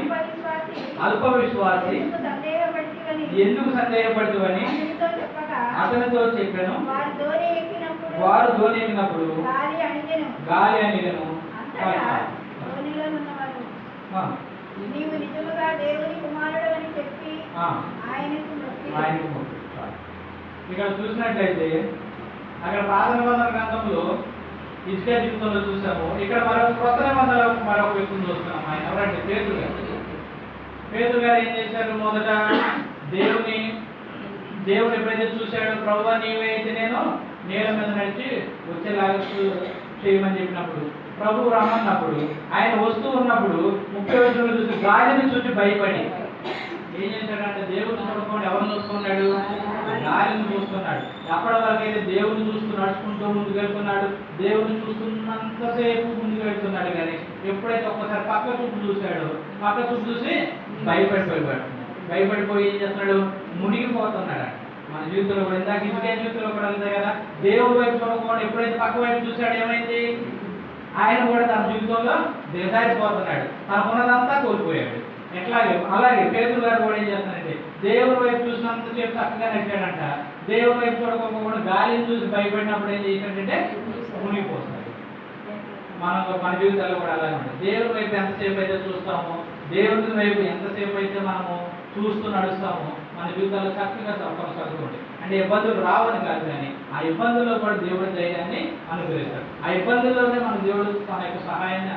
అల్ప విశ్వాసి ఎందుకు సందేహపడుతువని అతనితో చెప్పాను. వారు దోణి ఎక్కినప్పుడు గాలి అణిగెను. నీవు నిజముగా దేవుని కుమారుడు అని చెప్పి ఆయనకు ఇక్కడ చూసినట్లయితే అక్కడ పాత నిబంధన గ్రంథంలో హిజ్కియా జీవితంలో చూసాము. ఇక్కడ మరొక కొత్త నిబంధనలో మరొక వ్యక్తిని చూస్తున్నాం. ఆయన ఎవరంటే పేతురు గారు. పేతురు గారు ఏం చేశారు? మొదట దేవుని ఎప్పుడైతే చూశాడు, ప్రభువా నీవే అయితే నేను నీళ్ళ మీద నడిచి వచ్చేలాగా చేయమని చెప్పినప్పుడు, ప్రభువు రమ్మన్నప్పుడు, ఆయన వస్తూ ఉన్నప్పుడు 30 వచనంలో చూసి గాలిని చూసి భయపడి ఏం చేశాడంటే దేవుని చూడకుండా ఎవరిని చూసుకున్నాడు? గాలిని చూస్తున్నాడు. ఎప్పటి వరకు అయితే దేవుని చూస్తూ నడుచుకుంటూ ముందుకు వెళ్తున్నాడు. దేవుని చూస్తున్నంతసేపు ముందుకు వెళ్తున్నాడు. కానీ ఎప్పుడైతే ఒక్కసారి పక్క చూపు చూశాడో, పక్క చూపు చూసి భయపడిపోయి ఏం చేస్తున్నాడు? మునిగిపోతున్నాడు. మన జీవితంలో కూడా ఇందాక ఇంకే జీవితంలో కూడా అంతే కదా. దేవుడి వైపు చూడకుండా ఎప్పుడైతే పక్క వైపు చూశాడు ఏమైంది? ఆయన కూడా తన జీవితంలో దిగజారిపోతున్నాడు. తనకున్నదంతా కోల్పోయాడు. అలాగే పేతురు గారు కూడా ఏం చేస్తానంటే దేవుడి వైపు చూసినంత సేపు చక్కగా నడిచాడంట. దేవుడి వైపు చూడకపోకుండా గాలిని చూసి భయపడినప్పుడు ఏం చేశాడంటే మునిగిపోతున్నాడు. మన జీవితాల్లో కూడా అలాగే ఉంటుంది. దేవుడి వైపు ఎంతసేపు అయితే చూస్తామో, దేవుడి వైపు ఎంతసేపు అయితే మనము చూస్తూ నడుస్తామో మన జీవితాల్లో చక్కగా కొనసాగుతుంది. అంటే ఇబ్బందులు రావని కాదు, కానీ ఆ ఇబ్బందుల్లో కూడా దేవుడి ధైర్యాన్ని అనుగ్రహిస్తాడు. ఆ ఇబ్బందుల్లోనే మన దేవుడు తన యొక్క సహాయాన్ని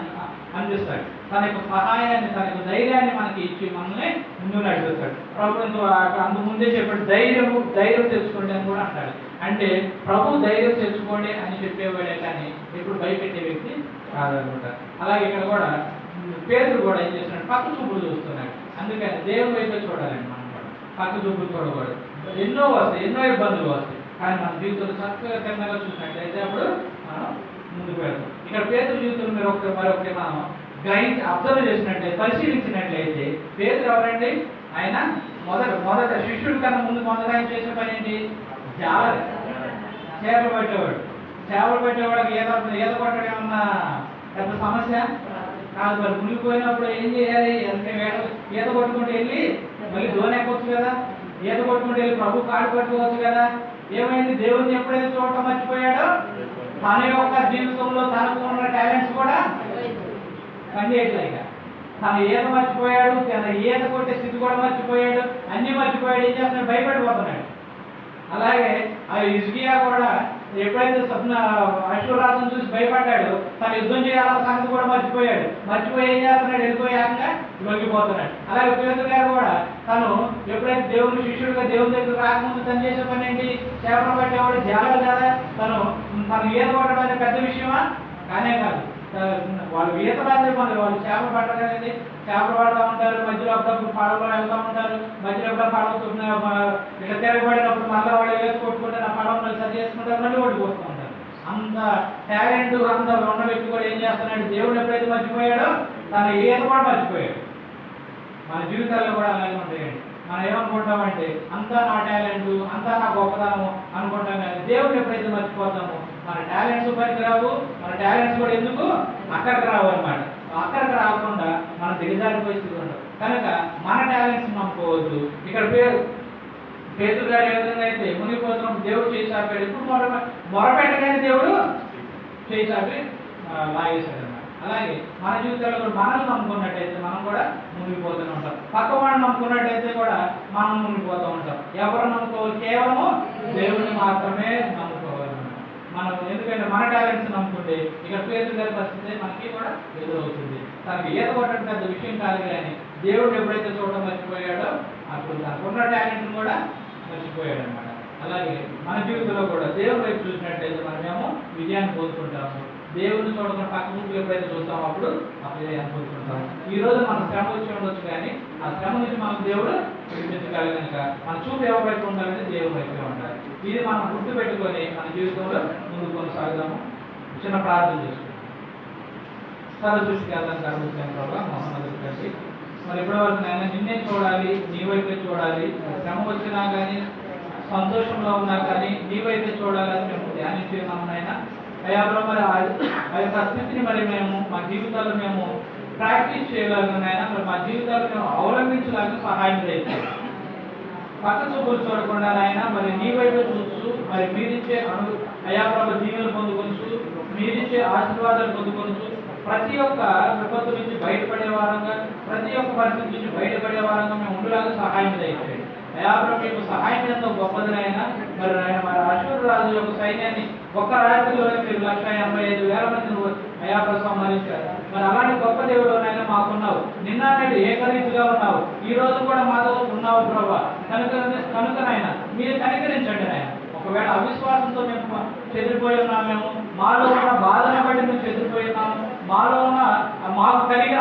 అందిస్తాడు. తన యొక్క సహాయాన్ని, తన యొక్క ధైర్యాన్ని మనకి ఇచ్చి మనల్ని ముందు నడిపిస్తాడు. ప్రభుత్వం అందు ముందే చెప్పాడు ధైర్యం తెచ్చుకోండి అని కూడా అంటాడు. అంటే ప్రభు ధైర్యం తెచ్చుకోండి అని చెప్పేవాడే కానీ ఎప్పుడు భయపెట్టే వ్యక్తి కాదనమాట. అలాగే ఇక్కడ కూడా పేతురు కూడా ఏం చేస్తున్నాడు? పక్క చూపులు చూస్తున్నాడు. అందుకని దేవుని వైపే చూడాలండి. మనం కూడా పక్క చూపులు చూడకూడదు. ఎన్నో వస్తాయి, ఎన్నో ఇబ్బందులు వస్తాయి, కానీ మన జీవితంలో చక్కగా తిన్నగా చూసినట్లయితే అప్పుడు మనం ముందుకు వెళ్తాం. ఇక్కడ పేతురు జీవితంలో మీరు మరొకటి మనం అబ్జర్వ్ చేసినట్లయితే, పరిశీలించినట్లయితే పేతురు ఎవరండి? ఆయన మొదట శిష్యుడి కన్నా ముందు మొదట ఆయన చేసే పని ఏంటి? చేపలు పట్టేవాడు. చేపలు పట్టేవాడికి ఈత కొట్టడం ఏమన్నా పెద్ద సమస్య కాదు. మరి మునిగిపోయినప్పుడు ఏం చేయాలి? ఈత కొట్టుకుంటూ వెళ్ళి మళ్ళీ దోణి ఎక్కొచ్చు కదా, ఈత కొట్టుకుంటూ వెళ్ళి ప్రభు కాడు పట్టుకోవచ్చు కదా. ఏమైంది? దేవుడిని ఎప్పుడైతే చూడటం మర్చిపోయాడో తన యొక్క జీవితంలో తనకు ఉన్న టాలెంట్స్ కూడా పనిచేయట్లేక తన ఈత మర్చిపోయాడు, తన ఈత కొట్టే స్థితి కూడా మర్చిపోయాడు, అన్ని మర్చిపోయాడు. ఏం చేస్తున్నాడు? భయపడిపోతున్నాడు. అలాగే ఆ హిజ్కియా కూడా ఎప్పుడైతే అశ్వరాజును చూసి భయపడ్డాడు, తను యుద్ధం చేయాలన్న సంగతి కూడా మర్చిపోయి ఏం చేస్తున్నాడు? వెళ్ళిపోయాక లొంగిపోతున్నాడు. అలాగే పేతురు గారు కూడా తను ఎప్పుడైతే దేవుని శిష్యుడిగా దేవుని దగ్గర రాకముందు తను చేసే పని ఏంటి? చేపలు పట్టేవాడు జాలరు కదా. తను ఈత కొట్టడం అనేది పెద్ద విషయమా? కానే కాదు. వాళ్ళు ఈత రాజే పనులు, వాళ్ళు చేపలు పట్టగానే చేపలు పడుతూ ఉంటారు, మధ్యలో అప్పుడప్పుడు పడవలో వెళ్తూ ఉంటారు, మధ్యలో పడవ ఇట్లా తిరగబడినప్పుడు మళ్ళీ వాళ్ళు వేసి కొట్టుకుంటే ఆ పడవలు సరి చేసుకుంటారు, మళ్ళీ ఓడిపోతూ ఉంటారు. అంత టాలెంట్ అంత ఉన్న వ్యక్తి కూడా ఏం చేస్తున్నాడు, దేవుడు ఎప్పుడైతే మర్చిపోయాడో తన ఈత కూడా మర్చిపోయాడు. మన జీవితాల్లో కూడా అలాగే ఉంటాయండి. మనం ఏమనుకుంటామంటే అంతా నా టాలెంట్, అంతా నా గొప్పతనము అనుకుంటాం, కానీ దేవుడు ఎప్పుడైతే మర్చిపోతామో మన టాలెంట్స్ పనికి రావు, మన టాలెంట్స్ కూడా ఎందుకు అక్కడికి రావు అనమాట. అక్కడికి రాకుండా మన దిగజారి పరిస్థితి ఉండవు. కనుక మన టాలెంట్స్ నమ్ముకోవద్దు. ఇక్కడ పేతురు గారు ఏ విధంగా అయితే మునిగిపోతున్నప్పుడు దేవుడు చేసాడు, ఇప్పుడు మొరపెట్టగానే దేవుడు చేసాడు లాగేశాడు అన్నమాట. అలాగే మన జీవితాల్లో కూడా మనల్ని నమ్ముకున్నట్టయితే మనం కూడా మునిగిపోతూనే ఉంటాం. పక్క వాళ్ళని నమ్ముకున్నట్టయితే కూడా మనం మునిగిపోతూ ఉంటాం. ఎవరు నమ్ముకోవాలి? కేవలము దేవుడిని మాత్రమే నమ్ముకోవాలి మనం. ఎందుకంటే మన టాలెంట్స్ నమ్ముకుంటే ఇక పేతురు గారి పరిస్థితి మనకి కూడా ఎదురవుతుంది. తనకి ఈత కొట్టడం పెద్ద విషయం కాదు, కానీ దేవుడు ఎప్పుడైతే చూడడం మర్చిపోయాడో అప్పుడు తనకున్న టాలెంట్ని కూడా మర్చిపోయాడు అనమాట. అలాగే మన జీవితంలో కూడా దేవుడి వైపు చూసినట్టయితే మనమేమో విజయాన్ని పొందుకుంటాము. దేవుడిని చూడకుండా పక్క ముందు ఎప్పుడైతే చూస్తామో అప్పుడు అపజయాన్ని పొందుకుంటాము. ఈ రోజు మన శ్రమ వచ్చి ఉండొచ్చు, కానీ ఆ శ్రమ నుంచి మనం దేవుడు విడిపించగలి కనుక మన చూపు ఎవరి వైపు ఉండాలంటే దేవుడి వైపే ఉండాలి. ఇది మనం గుర్తు పెట్టుకొని మన జీవితంలో ముందుకు కొనసాగుదాము. చిన్న ప్రార్థన చేసుకుంటాం. సర్వసృష్టికి అర్థం ప్రభావ మహమ్మద్ గారి మరి ఇప్పటివరకు నేను నిన్నే చూడాలి, నీ వైపే చూడాలి. శ్రమ వచ్చినా కానీ సంతోషంలో ఉన్నా కానీ నీ వైపే చూడాలని మేము ధ్యానించున్నాము నాయన. అయ్యా మరి ఆ యొక్క స్థితిని మరి మేము మా జీవితాల్లో మేము ప్రాక్టీస్ చేయగలిగినైనా మరి మా జీవితాల్లో మేము అవలంబించడానికి సహాయం చేయాలి. పక్క చూపులు చూడకుండా నాయన మరి నీ వైపు చూస్తూ మరి మీరిచ్చే అయా ప్రభు దీవెనలు పొందుకొచ్చు, మీరిచ్చే ఆశీర్వాదాలు పొందుకొచ్చు, ప్రతి ఒక్క విపత్తు నుంచి బయటపడే వారంగా, ప్రతి ఒక్క పరిస్థితి నుంచి బయటపడే వారంగా మేము ఉండేలాగా సహాయం చేయండి. అయా ప్రభు మీకు సహాయం ఎంతో గొప్పదినైనా మరి ఆయన మరి అశూరు రాజు యొక్క సైన్యాన్ని ఒక్క రాత్రిలోనే మీరు 1,85,000 మందిని అయా ప్రభు సంహరించారు. మరి అలాంటి గొప్ప దేవుడునైనా మాకున్నావు, నిన్న నేడు ఏకరీతిగా ఉన్నావు, ఈ రోజు కూడా మాతో ఉన్నావు ప్రభా. కనుకనైనా మీరు కనికరించండి నాయన. ఒకవేళ అవిశ్వాసంతో మేము చెదిరిపోయి ఉన్నామేమో, మాలో ఉన్న బాధను బట్టి మేము చెదిరిపోయి ఉన్నాము, మాలో ఉన్న మాకు కలిగిన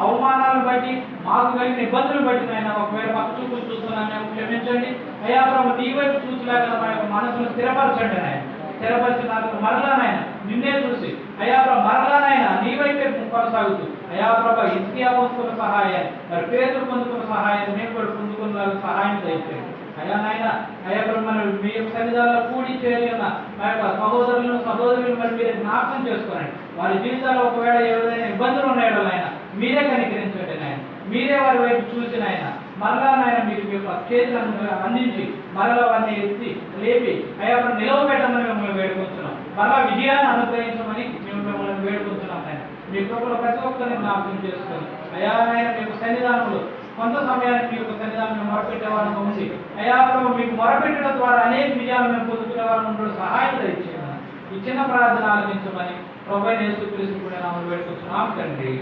అవమానాలను బట్టి, మాకు కలిగిన ఇబ్బందులు బట్టి నాయన ఒకవేళ పక్క చూపులు చూస్తున్నాం మేము క్షమించండి. అయ్యా ప్రభు నీ వైపు చూసలేక మా యొక్క మనసును స్థిరపరచండి నాయన. స్థిరపరిచిన మరలానైనా నిన్నే చూసి అయ్యా ప్రభు మరలానైనా నీ వైపే కొనసాగుతూ అయ్యా ప్రభు హిజ్కియా పొందుకున్న సహాయాన్ని మరి పేతురు పొందుకున్న సహాయాన్ని మేము కూడా పొందుకున్న సహాయం దయచేయండి. అయ్యా నాయన అయ్యా ప్రభు మనం మీ యొక్క సన్నిధానంలో కూడి చేరిన మా యొక్క సహోదరులను మరి మీరు జ్ఞాపకం చేసుకోనండి. వారి జీవితాల్లో ఒకవేళ ఏదైనా ఇబ్బందులు ఉన్నాయో నాయన మీరే కనికరించండి నాయన. మీరే వారి వైపు చూసిన ఆయన మరలా నాయన మీరు మీ యొక్క చేతులను అందించి మరలా వారిని ఎత్తి లేపి అయ్యా నిలవబెట్టమని మిమ్మల్ని వేడుకుంటున్నాం. మరలా విజయాన్ని అనుగ్రహించమని మేము మిమ్మల్ని వేడుకుంటున్నాం నాయన. మీ కృపలో ప్రతి ఒక్కరిని జ్ఞాపకం చేసుకొని అయ్యా నాయన మీ యొక్క సన్నిధానంలో కొంత సమయానికి మీ యొక్క సన్నిధానం మేము మొరపెట్టే వారంగా ఉంది. అయ్యా ప్రభు మీకు మొరపెట్టడం ద్వారా అనేక విజయాలు మేము పొందుకునే వారు ఉండడం సహాయం దయచేయమని ఈ చిన్న ప్రార్థన ఆలకించమని ప్రభువైన యేసుక్రీస్తు కూడా నామములో వేడుకుంటున్నాం తండ్రి.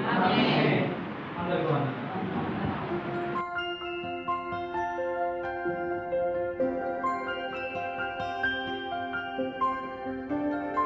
అందరికీ వందనాలు.